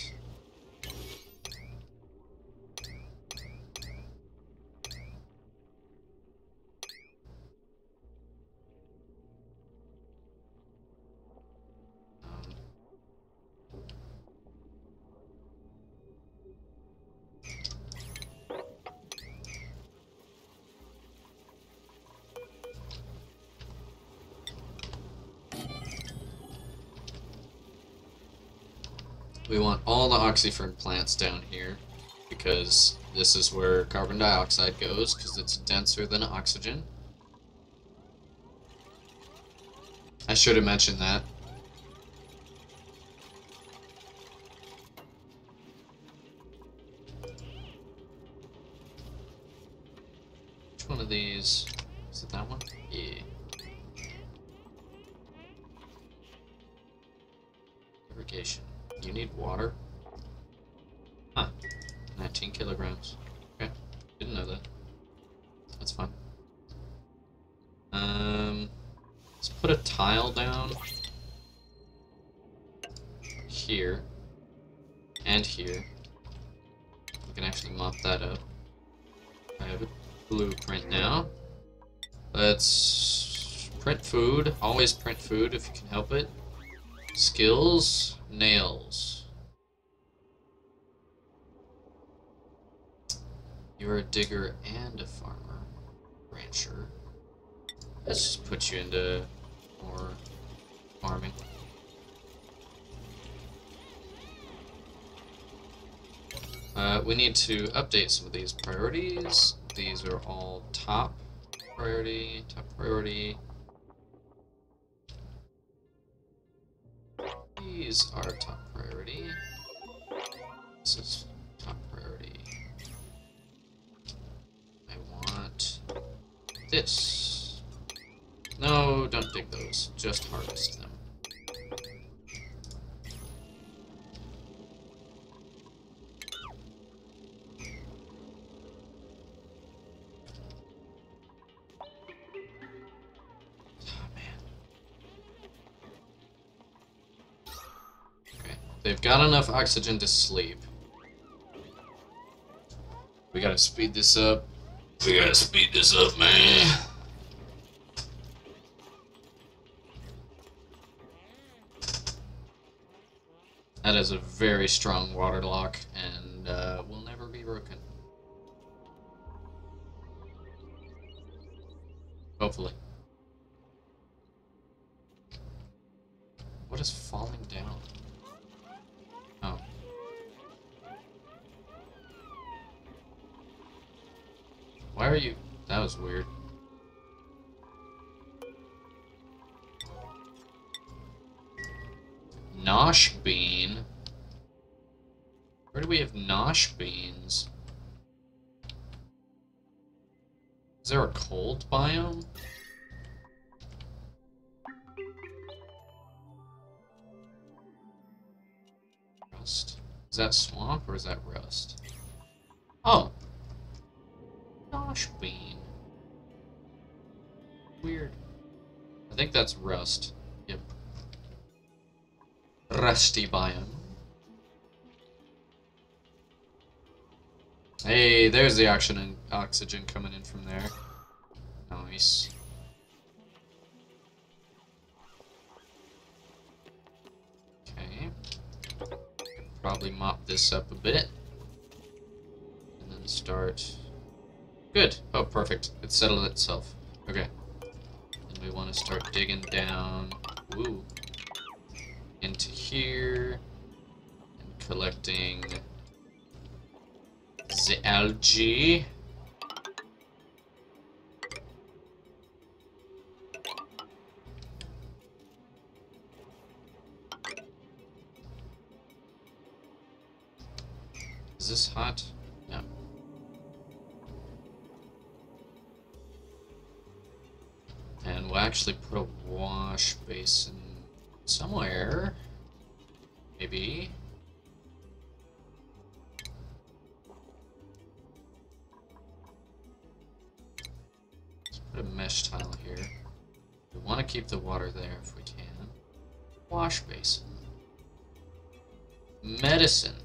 We want all the oxyfern plants down here because this is where carbon dioxide goes because it's denser than oxygen. I should have mentioned that. Which one of these? Is it that one? Yeah. Irrigation. You need water? Huh. 19 kilograms. Okay. Didn't know that. That's fine. Let's put a tile down here and here. We can actually mop that up. I have a blueprint now. Let's print food. Always print food if you can help it. Skills, nails. You're a digger and a farmer, rancher. Let's just put you into more farming. We need to update some of these priorities. These are all top priority, top priority. These are top priority. This is top priority. I want this. No, don't dig those. Just harvest them. They've got enough oxygen to sleep. We gotta speed this up. We gotta speed this up, man. That is a very strong water lock, and will never be broken. Hopefully. What is falling down? Oh. Why are you... That was weird. Nosh bean? Where do we have nosh beans? Is there a cold biome? Rust. Is that swamp or is that rust? Oh! Nosh bean. Weird. I think that's rust. Yep. Rusty biome. Hey, there's the oxygen coming in from there. Nice. Okay. Probably mop this up a bit. And then start... Good. Oh, perfect. It settled itself. Okay. Then we want to start digging down... Ooh. Into here. And collecting... the algae. Is this hot? No. And we'll actually put a wash basin somewhere. Maybe. Put a mesh tile here. We want to keep the water there if we can. Wash basin. Medicine.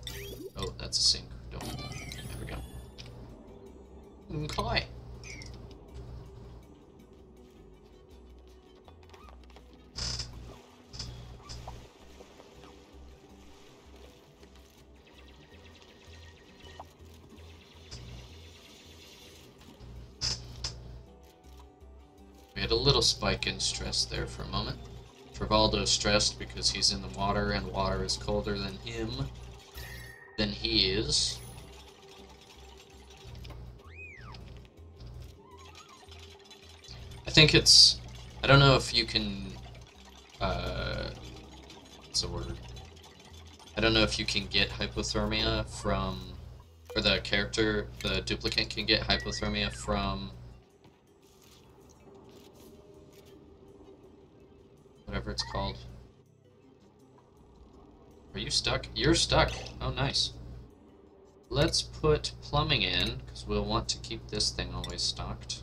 Oh, that's a sink. Don't. There we go. Klei. We had a little spike in stress there for a moment. Travaldo's stressed because he's in the water and water is colder than him. Than he is. I think it's... I don't know if you can... what's the word? I don't know if you can get hypothermia from... Or the character, the duplicate can get hypothermia from... Whatever it's called. Are you stuck? You're stuck. Oh, nice. Let's put plumbing in, because we'll want to keep this thing always stocked.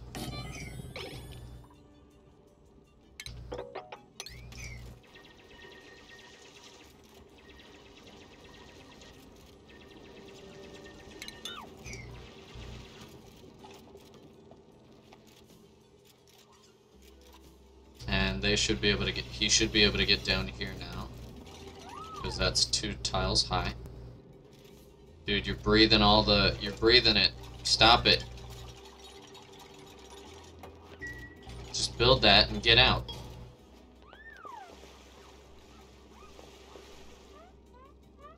And they should be able to get, he should be able to get down here now. Because that's 2 tiles high. Dude, you're breathing you're breathing it. Stop it. Just build that and get out.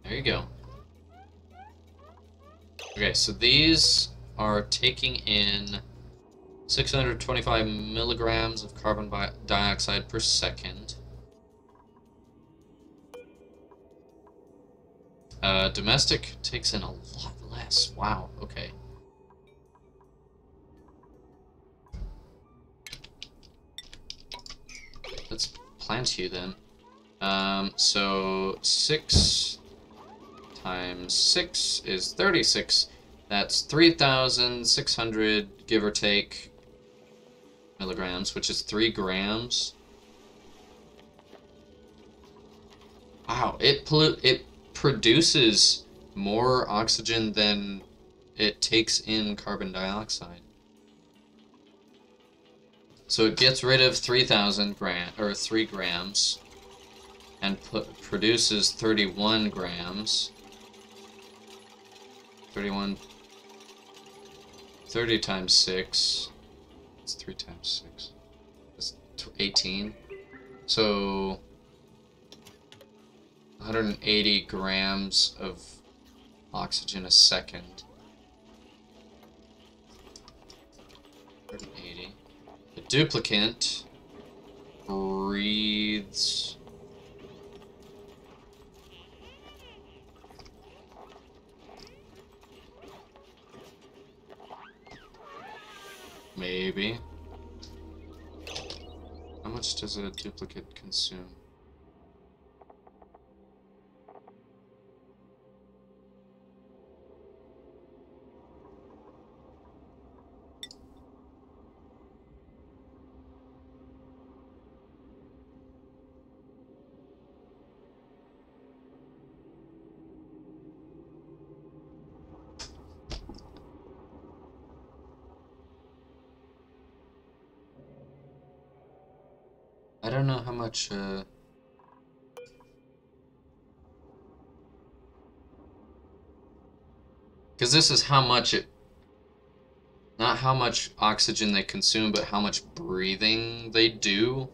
There you go. Okay, so these are taking in 625 milligrams of carbon dioxide per second. Domestic takes in a lot less. Wow, okay. Let's plant you then. So 6 times 6 is 36. That's 3,600, give or take, milligrams, which is 3 grams. Wow, it produces more oxygen than it takes in carbon dioxide. So it gets rid of 3,000 or 3 grams and produces 31 grams. 30 times 6. It's 3 times 6. 18. So 180 grams of oxygen a second. 180. The duplicant breathes maybe. How much does a duplicate consume? I don't know how much, because this is how much it, not how much oxygen they consume, but how much breathing they do.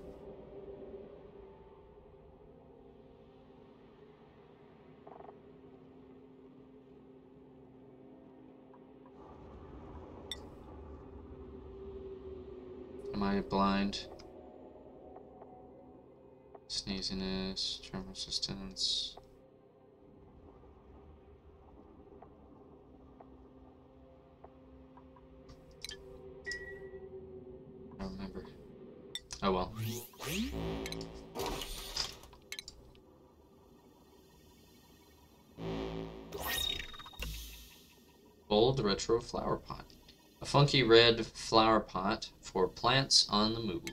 Am I blind? Sneeziness, tremor resistance. I don't remember. Oh well. Bold retro flower pot. A funky red flower pot for plants on the move.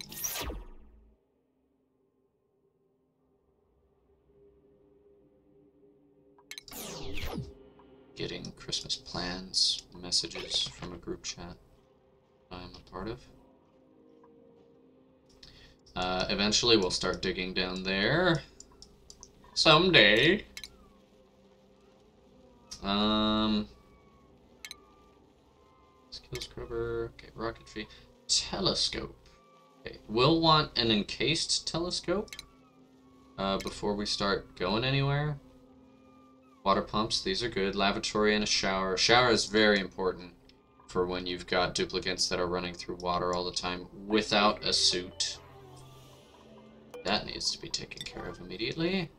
Getting Christmas plans, messages from a group chat I'm a part of. Eventually we'll start digging down there. Someday. Skill scrubber. Okay, rocketry. Telescope. Okay, we'll want an encased telescope before we start going anywhere. Water pumps, these are good. Lavatory and a shower. Shower is very important for when you've got duplicates that are running through water all the time without a suit. That needs to be taken care of immediately.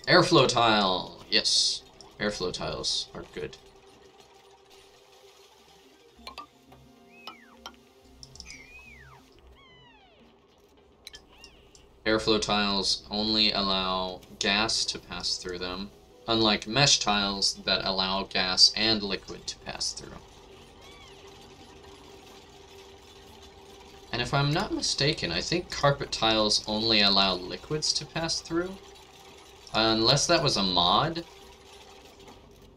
Airflow tile. Yes, airflow tiles are good. Airflow tiles only allow gas to pass through them, unlike mesh tiles that allow gas and liquid to pass through. And if I'm not mistaken, I think carpet tiles only allow liquids to pass through. Unless that was a mod.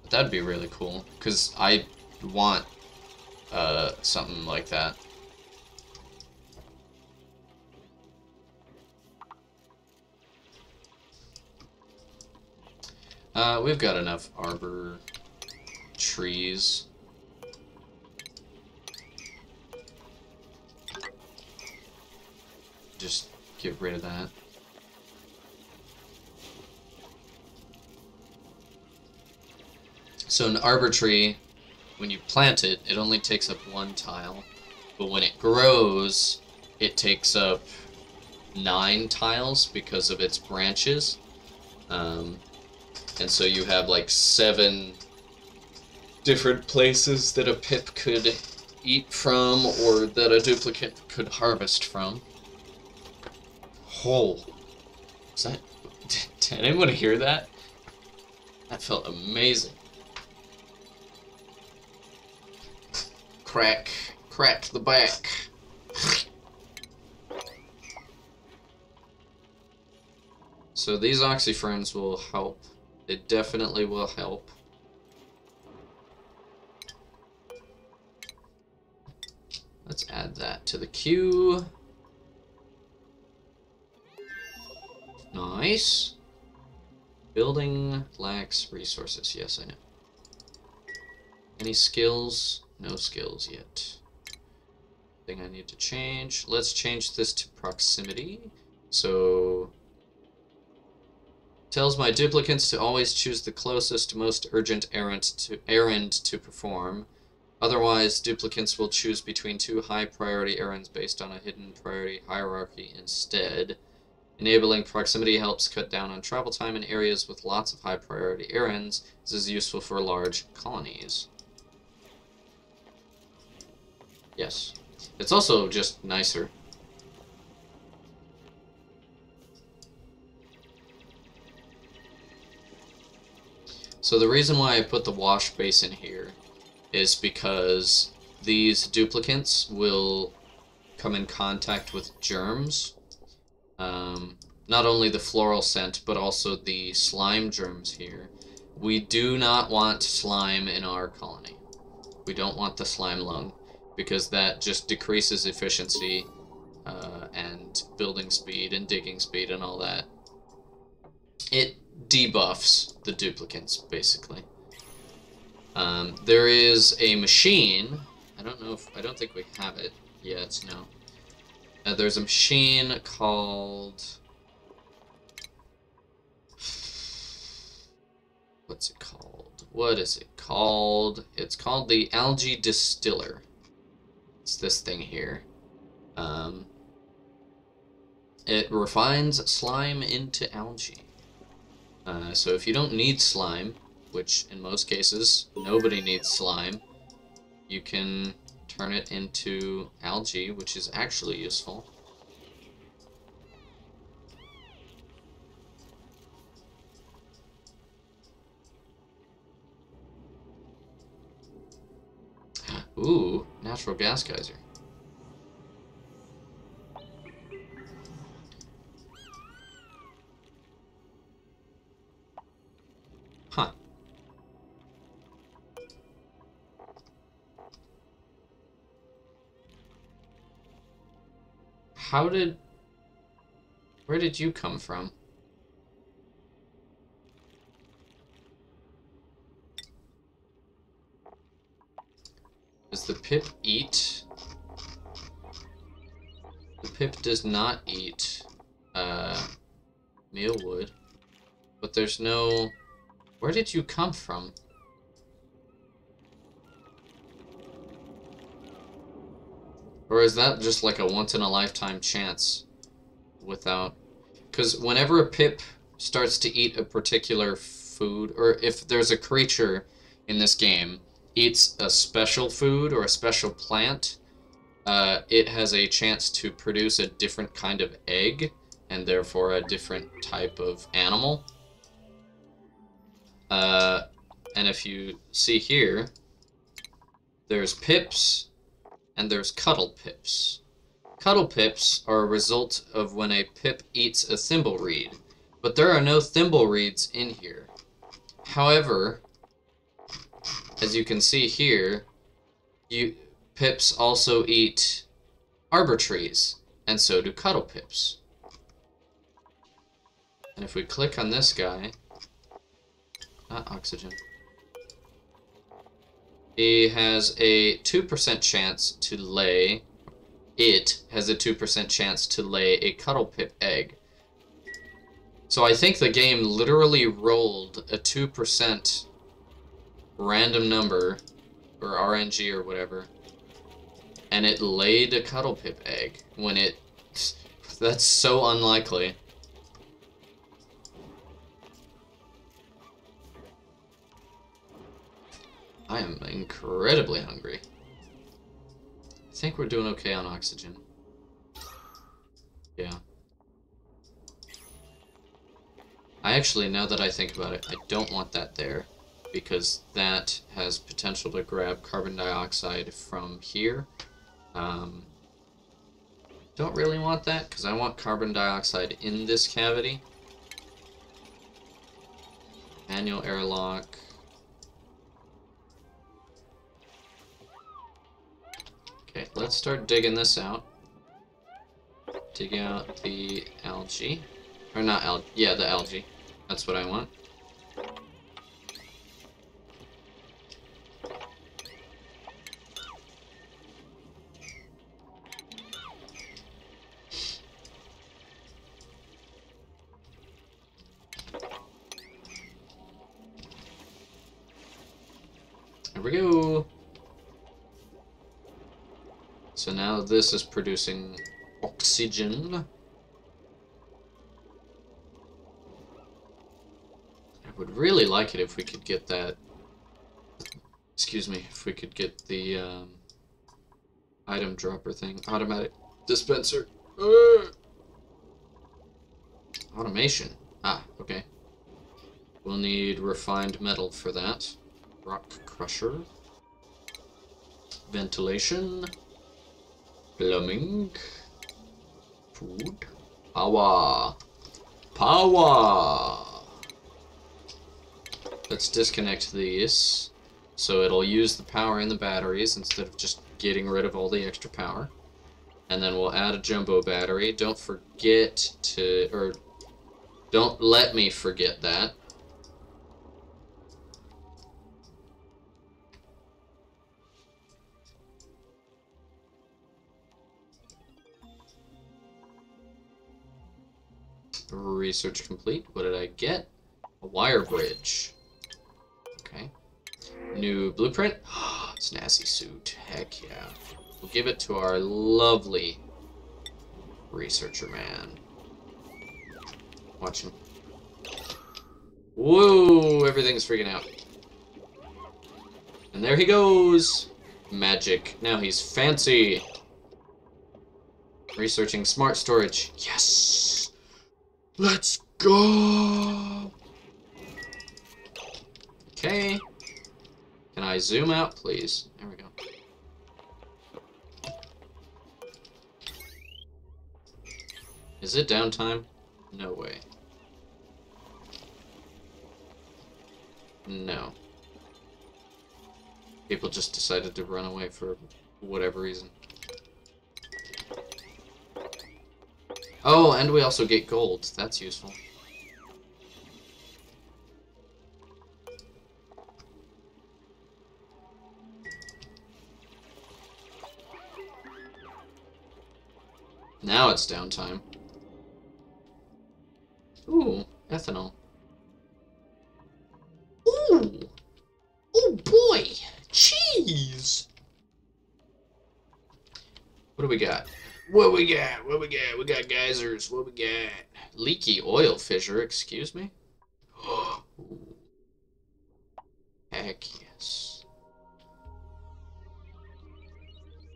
But that'd be really cool, because I want something like that. We've got enough arbor trees. Just get rid of that. So an arbor tree, when you plant it, it only takes up 1 tile. But when it grows, it takes up 9 tiles because of its branches. And so you have like 7 different places that a pip could eat from or that a duplicate could harvest from. Oh, was that... Did anyone hear that? That felt amazing. Crack the back. So these oxyferns will help. They definitely will help. Let's add that to the queue. Nice. Building lacks resources. Yes, I know. Any skills? No skills yet. thing I need to change. Let's change this to proximity. So tells my duplicants to always choose the closest, most urgent errand to perform. Otherwise, duplicants will choose between two high-priority errands based on a hidden priority hierarchy instead. Enabling proximity helps cut down on travel time in areas with lots of high-priority errands. This is useful for large colonies. Yes. It's also just nicer. So the reason why I put the wash basin here is because these duplicants will come in contact with germs. Not only the floral scent, but also the slime germs here. We do not want slime in our colony. We don't want the slime lung, because that just decreases efficiency and building speed and digging speed and all that. It debuffs the duplicants, basically. There is a machine. I don't think we have it yet, no. There's a machine called... What's it called? What is it called? It's called the Algae Distiller. It's this thing here. It refines slime into algae. So if you don't need slime, which in most cases nobody needs slime, you can turn it into algae, which is actually useful. Ooh, natural gas geyser. Huh. Where did you come from? Does the pip eat? The pip does not eat mealwood, but there's no... Where did you come from? Or is that just like a once-in-a-lifetime chance without... Because whenever a pip starts to eat a particular food, or if there's a creature in this game eats a special food or a special plant, it has a chance to produce a different kind of egg, and therefore a different type of animal. And if you see here, there's pips, and there's cuddle pips. Cuddle pips are a result of when a pip eats a thimble reed, but there are no thimble reeds in here. However, as you can see here, pips also eat arbor trees, and so do cuddle pips. And if we click on this guy, not oxygen, he has a 2% chance to lay, it has a 2% chance to lay a cuddle pip egg. So I think the game literally rolled a 2% random number, or RNG or whatever, and it laid a cuddle pip egg when it... That's so unlikely. I am incredibly hungry. I think we're doing okay on oxygen. Yeah. I actually, now that I think about it, I don't want that there, because that has potential to grab carbon dioxide from here. Don't really want that, because I want carbon dioxide in this cavity. Manual airlock. Okay, let's start digging this out. Dig out the algae. Or not algae, yeah, the algae. That's what I want. we go. So now this is producing oxygen. I would really like it if we could get that. Excuse me, if we could get the item dropper thing. Automatic dispenser. Automation. Ah, okay. We'll need refined metal for that. Rock crusher. Ventilation. Plumbing. Food. Power. Power! Let's disconnect these. So it'll use the power in the batteries instead of just getting rid of all the extra power. And then we'll add a jumbo battery. Don't forget to... or don't let me forget that. Research complete. What did I get? A wire bridge. Okay. New blueprint. Snazzy suit. Heck yeah. We'll give it to our lovely researcher man. Watch him. Whoa! Everything's freaking out. And there he goes! Magic. Now he's fancy. Researching smart storage. Yes! Let's go! Okay. Can I zoom out, please? There we go. Is it downtime? No way. No. People just decided to run away for whatever reason. Oh, and we also get gold. That's useful. Now it's downtime. Ooh, ethanol. Ooh! Oh boy! Cheese! What do we got? What we got? What we got? We got geysers. What we got? Leaky oil fissure, excuse me? Heck yes.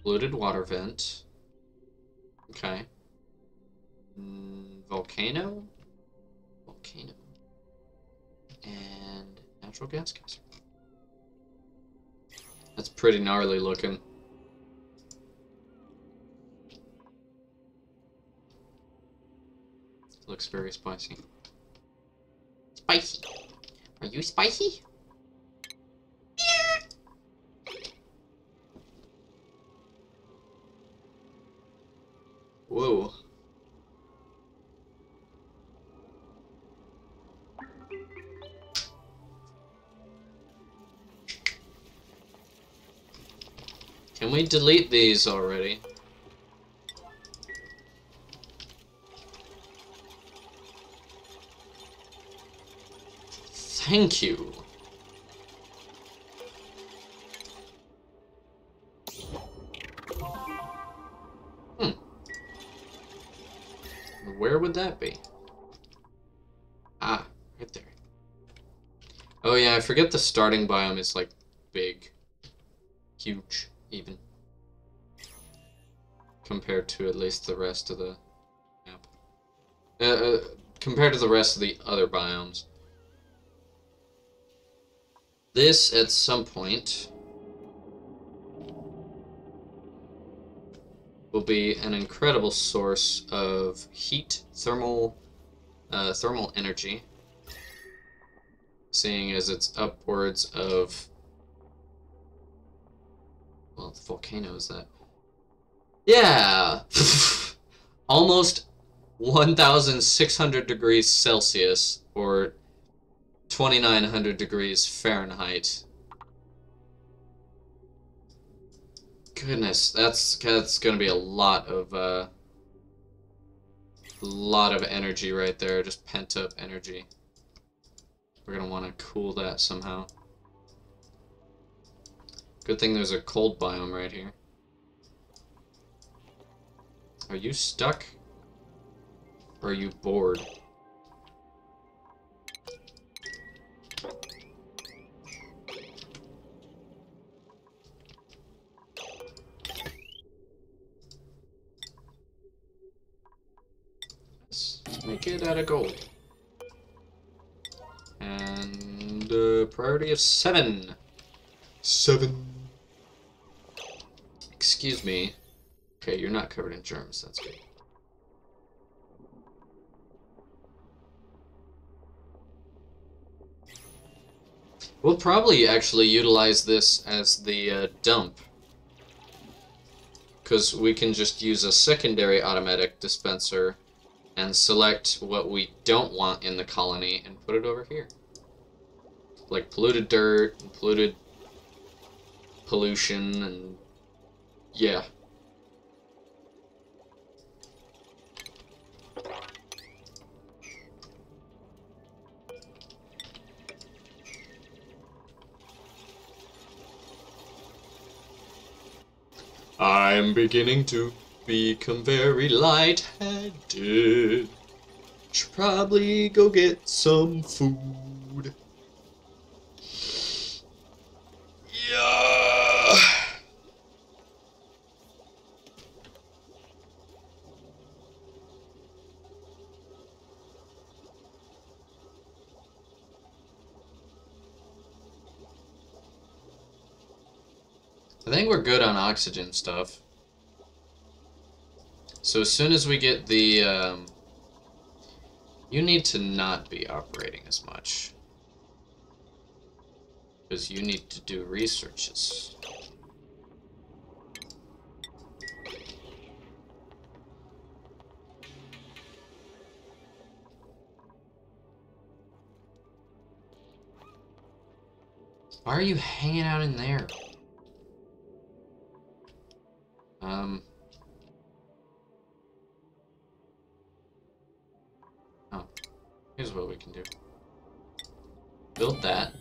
Polluted water vent. Okay. Volcano? Volcano. And natural gas geyser. That's pretty gnarly looking. Looks very spicy. Spicy. Are you spicy? Whoa. Can we delete these already? Thank you. Where would that be? Ah, right there. Oh yeah, I forget the starting biome is like big. Huge, even. Compared to at least the rest of the map. Compared to the rest of the other biomes. This, at some point, will be an incredible source of heat, thermal energy, seeing as it's upwards of, well, the volcano is that. Yeah! Almost 1,600 degrees Celsius, or 2,900 degrees Fahrenheit. Goodness, that's gonna be a lot of energy right there, just pent up energy. We're gonna want to cool that somehow. Good thing there's a cold biome right here. Are you stuck? Or are you bored? Let's make it out of gold. And priority of 7. 7. Excuse me. Okay, you're not covered in germs. That's good. We'll probably actually utilize this as the dump. Because we can just use a secondary automatic dispenser and select what we don't want in the colony and put it over here. Like polluted dirt, and polluted pollution, and yeah. I'm beginning to become very lightheaded. Should probably go get some food. Yeah. I think we're good on oxygen stuff. So as soon as we get the, you need to not be operating as much. Because you need to do researches. Why are you hanging out in there? Oh. Here's what we can do. Build that.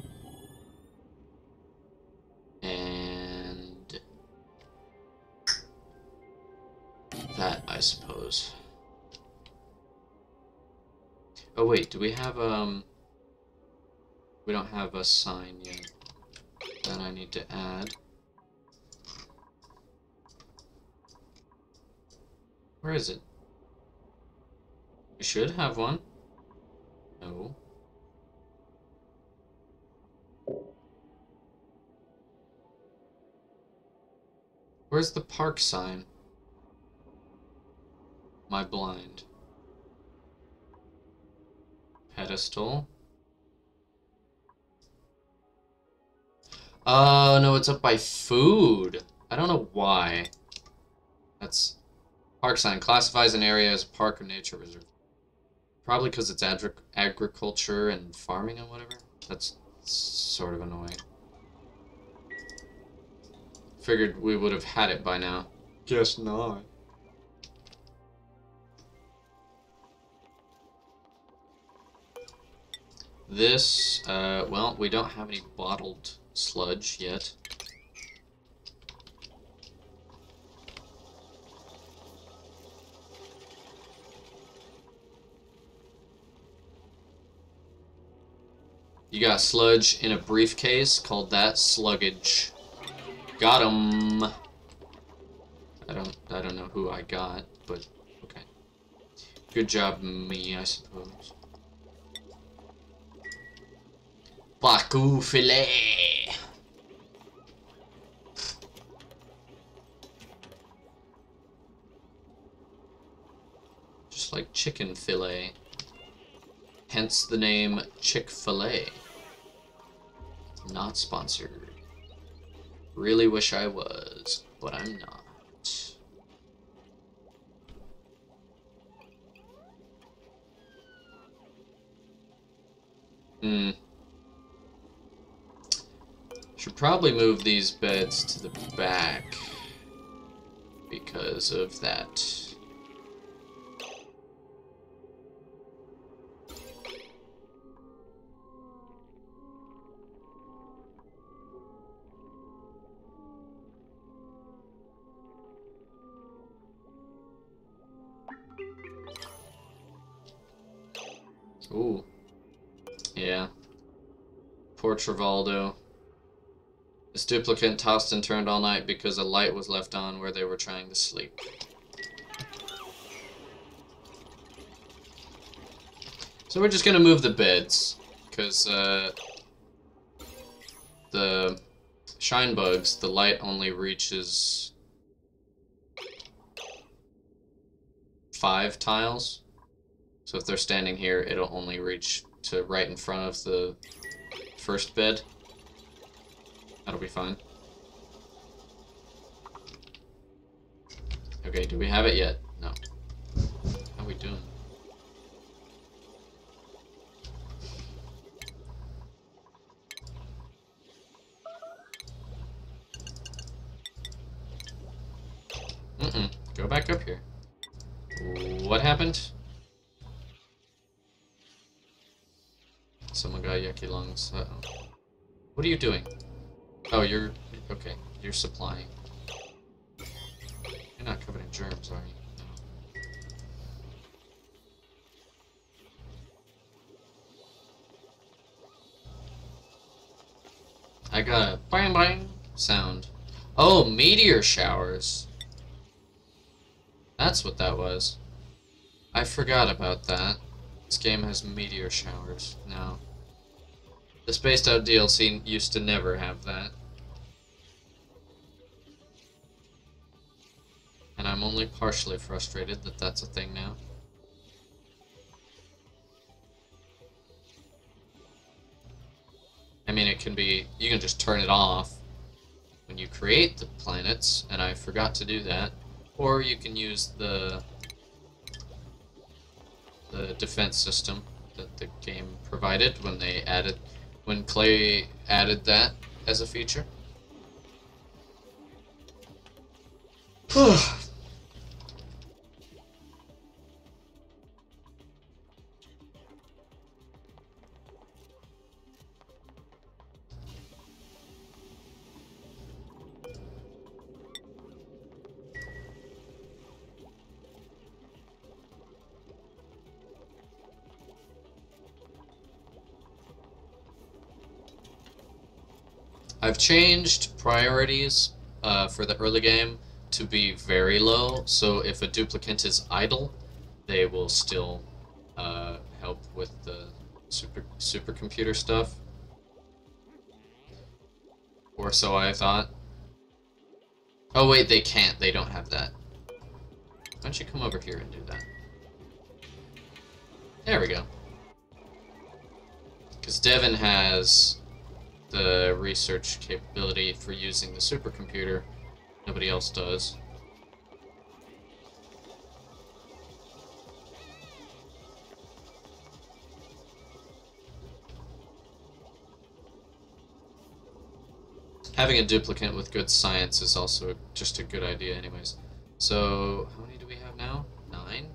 And that, I suppose. Oh wait, do we have, we don't have a sign yet. Then I need to add. Where is it? We should have one. No. Where's the park sign? My blind. Pedestal. Oh, no, it's up by food. I don't know why. That's... Park sign classifies an area as a park or nature reserve. Probably because it's agriculture and farming and whatever. That's sort of annoying. Figured we would have had it by now. Guess not. This, well, we don't have any bottled sludge yet. You got sludge in a briefcase, called that sluggage. Got him. I don't know who I got, but okay. Good job, me, I suppose. Baku filet. Just like chicken fillet. Hence the name Chick-fil-A. Not sponsored. Really wish I was, but I'm not. Should probably move these beds to the back because of that. Ooh. Yeah. Poor Travaldo. This duplicate tossed and turned all night because a light was left on where they were trying to sleep. So we're just gonna move the beds, because the shine bugs, the light only reaches 5 tiles. So if they're standing here, it'll only reach to right in front of the first bed. That'll be fine. Okay, do we have it yet? No. How are we doing? Go back up here. What happened? Someone got yucky lungs. Uh-oh. What are you doing? Oh, you're... okay. You're supplying. You're not covered in germs, are you? No. I got a bang bang sound. Oh, meteor showers. That's what that was. I forgot about that. This game has meteor showers now. The Spaced Out DLC used to never have that. And I'm only partially frustrated that that's a thing now. I mean, it can be... you can just turn it off when you create the planets, and I forgot to do that. Or you can use the defense system that the game provided when Klei added that as a feature. I've changed priorities for the early game to be very low, so if a duplicant is idle, they will still help with the supercomputer stuff. Or so I thought. Oh wait, they can't. They don't have that. Why don't you come over here and do that? There we go. Because Devin has the research capability for using the supercomputer. Nobody else does. Having a duplicate with good science is also just a good idea anyways. So, how many do we have now? 9?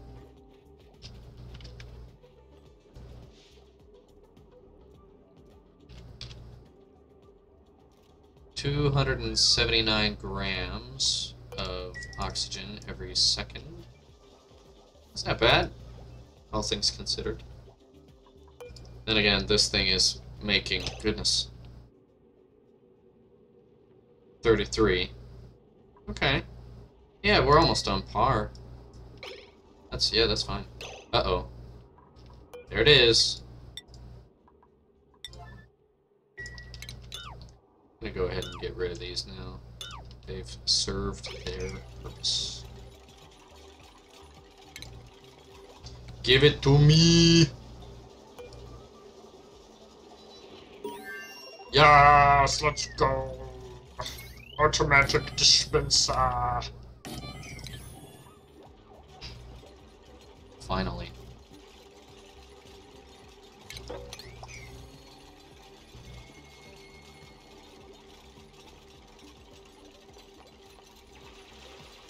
$279 grams of oxygen every second. It's not bad, all things considered. Then again, this thing is making, goodness, 33. Okay. Yeah, we're almost on par. Yeah, that's fine. Uh-oh. There it is. I'm gonna go ahead and get rid of these now. They've served their purpose. Give it to me! Yes, let's go! Automatic dispenser! Finally.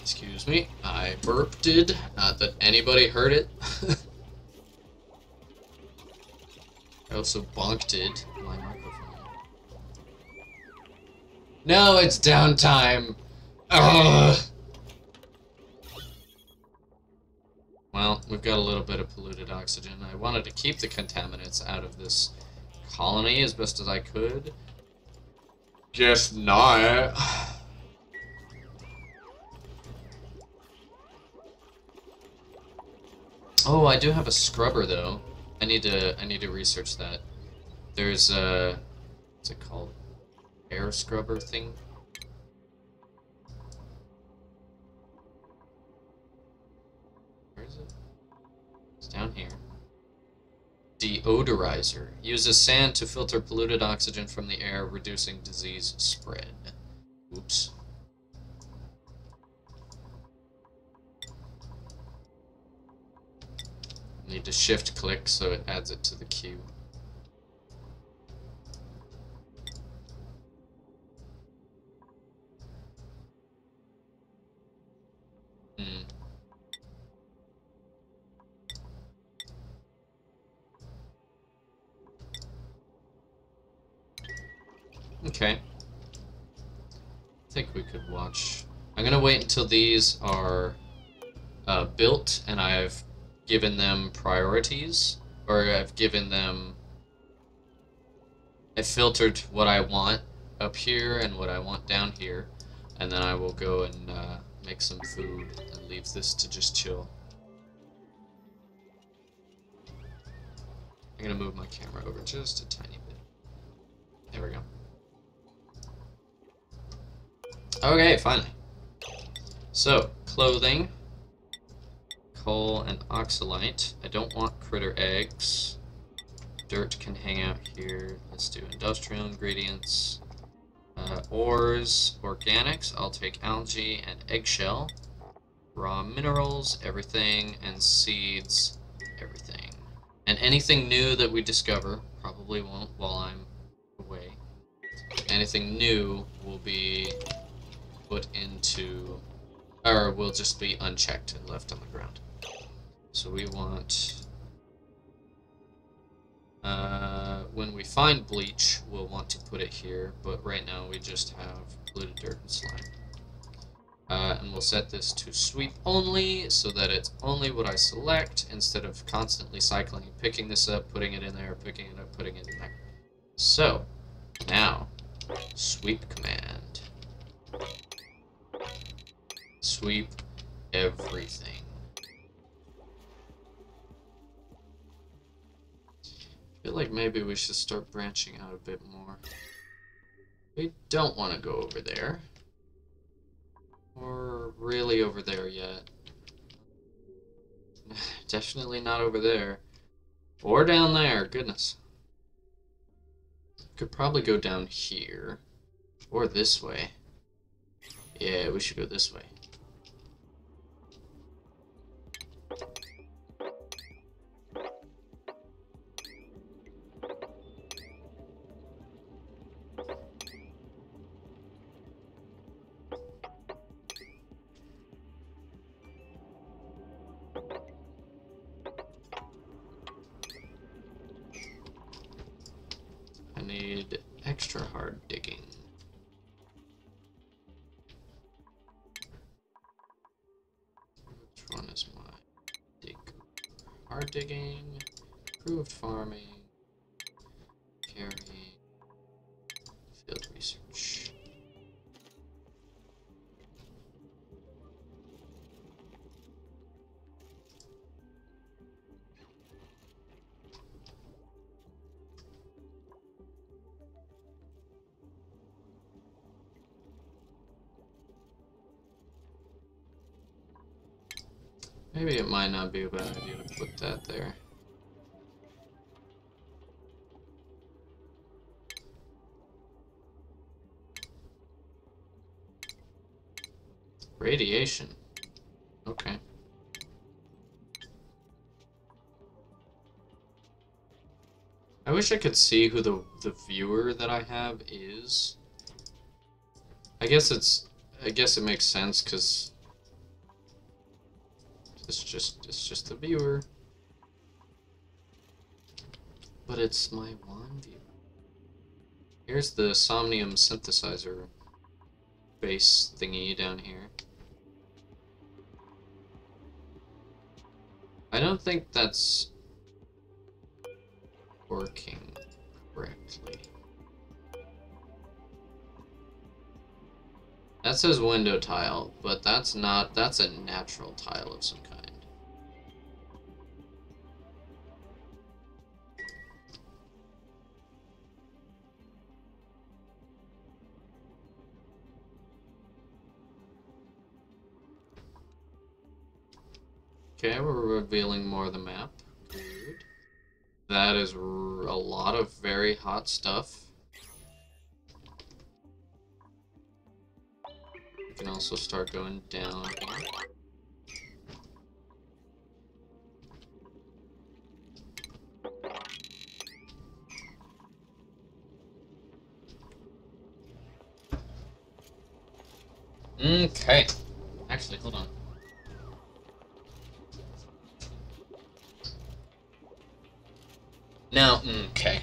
Excuse me, I burped. Not that anybody heard it. I also bonked my microphone. No, it's downtime! Ugh! Well, we've got got a little bit of polluted oxygen. I wanted to keep the contaminants out of this colony as best as I could. Guess not. Oh, I do have a scrubber though. I need to research that. There's a, what's it called? Air scrubber thing. Where is it? It's down here. Deodorizer. Uses sand to filter polluted oxygen from the air, reducing disease spread. Oops. Need to shift click so it adds it to the queue. Okay. I think we could watch. I'm gonna wait until these are built and I've given them priorities, or I've filtered what I want up here and what I want down here, and then I will go and make some food and leave this to just chill. I'm gonna move my camera over just a tiny bit. There we go. Okay, finally. So, clothing, coal, and oxalite. I don't want critter eggs. Dirt can hang out here. Let's do industrial ingredients. Ores, organics. I'll take algae and eggshell. Raw minerals, everything, and seeds, everything. And anything new that we discover, probably won't while I'm away. Anything new will be put into, or will just be unchecked and left on the ground. So we want, when we find bleach, we'll want to put it here, but right now we just have polluted dirt and slime. And we'll set this to sweep only, so that it's only what I select, instead of constantly cycling and picking this up, putting it in there, picking it up, putting it in there. So, now, sweep command. Sweep everything. I feel like maybe we should start branching out a bit more. We don't want to go over there. Or really over there yet. Definitely not over there. Or down there, goodness. Could probably go down here. Or this way. Yeah, we should go this way. I need extra hard digging. Which one is my dig? Hard digging, improved farming, carry, field research. Maybe it might not be a bad idea to put that there. Radiation. Okay. I wish I could see who the viewer that I have is. I guess it makes sense because it's just the viewer. But it's my one viewer. Here's the Somnium synthesizer base thingy down here. I don't think that's working correctly. That says window tile, but that's not, that's a natural tile of some kind. Okay, we're revealing more of the map. Good. That is a lot of very hot stuff. We can also start going down here. Okay. Actually, hold on. Now, okay.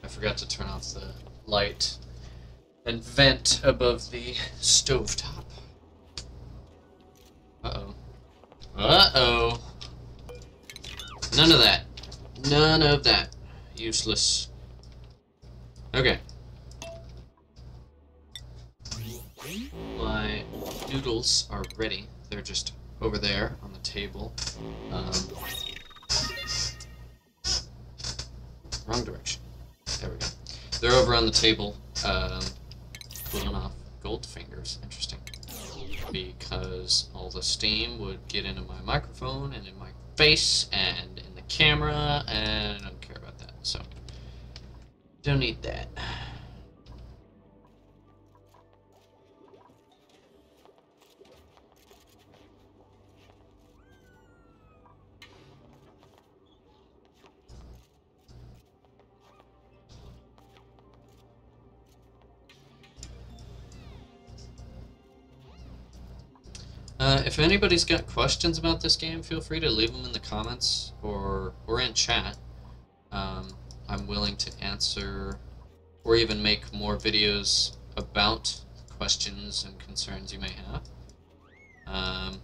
I forgot to turn off the light and vent above the stovetop. Uh-oh. Uh-oh. None of that. None of that. Useless. Okay. My noodles are ready. They're just over there on the table. Wrong direction. There we go. They're over on the table, cooling off. Gold fingers. Interesting. Because all the steam would get into my microphone and in my face and in the camera, and I don't care about that. So, don't need that. If anybody's got questions about this game, feel free to leave them in the comments or in chat. I'm willing to answer or even make more videos about questions and concerns you may have.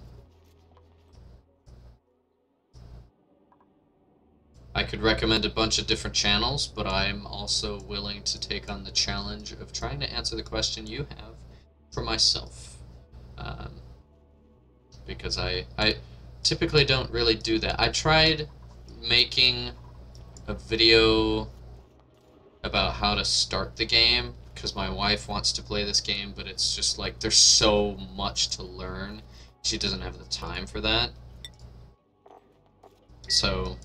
I could recommend a bunch of different channels, but I'm also willing to take on the challenge of trying to answer the question you have for myself. Because I typically don't really do that. I tried making a video about how to start the game because my wife wants to play this game, but it's just like there's so much to learn. She doesn't have the time for that. So,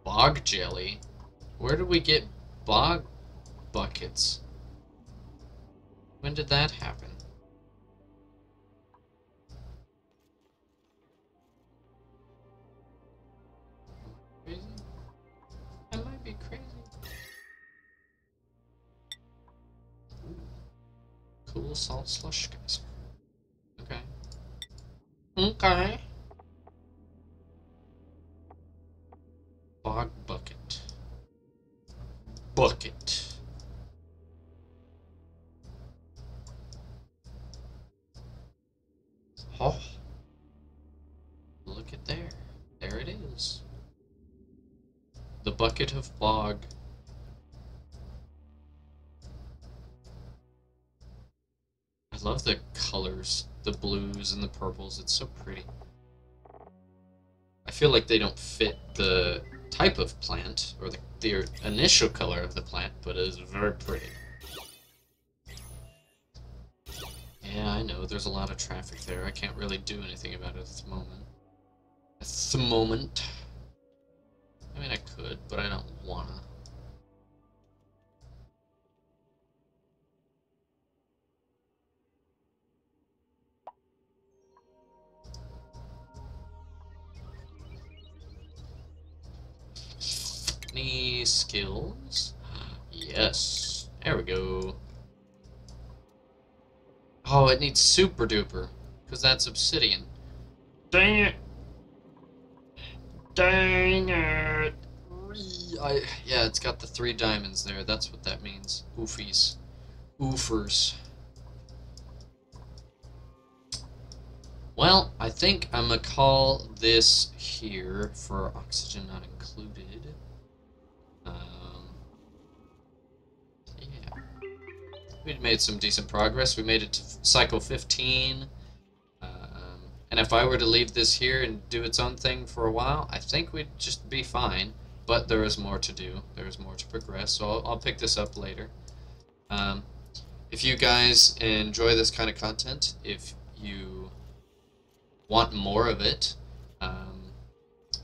bog jelly? Where did we get bog buckets? When did that happen? Crazy? I might be crazy. Ooh. Cool salt slush geyser. Okay. Okay. Bog bucket. Bucket. Oh. Look at there. There it is. The bucket of bog. I love the colors, the blues and the purples. It's so pretty. I feel like they don't fit the type of plant or the initial color of the plant, but it is very pretty. Yeah, I know. There's a lot of traffic there. I can't really do anything about it at the moment. At the moment. I mean, I could, but I don't wanna. Any skills? Yes. There we go. Oh, it needs super duper, because that's obsidian. Dang it. Dang it. Yeah, it's got the 3 diamonds there. That's what that means. Oofies. Oofers. Well, I think I'm gonna call this here for oxygen not included. Yeah, we made some decent progress. We made it to cycle 15. And if I were to leave this here and do its own thing for a while, I think we'd just be fine. But there is more to do. There is more to progress, so I'll pick this up later. Um, if you guys enjoy this kind of content, if you want more of it,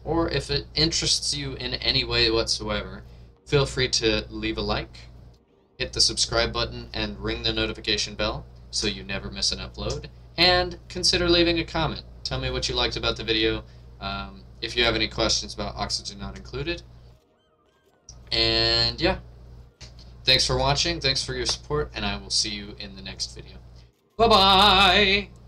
or if it interests you in any way whatsoever, feel free to leave a like, hit the subscribe button, and ring the notification bell so you never miss an upload. And consider leaving a comment. Tell me what you liked about the video. If you have any questions about Oxygen Not Included. And yeah, thanks for watching, thanks for your support, and I will see you in the next video. Bye-bye!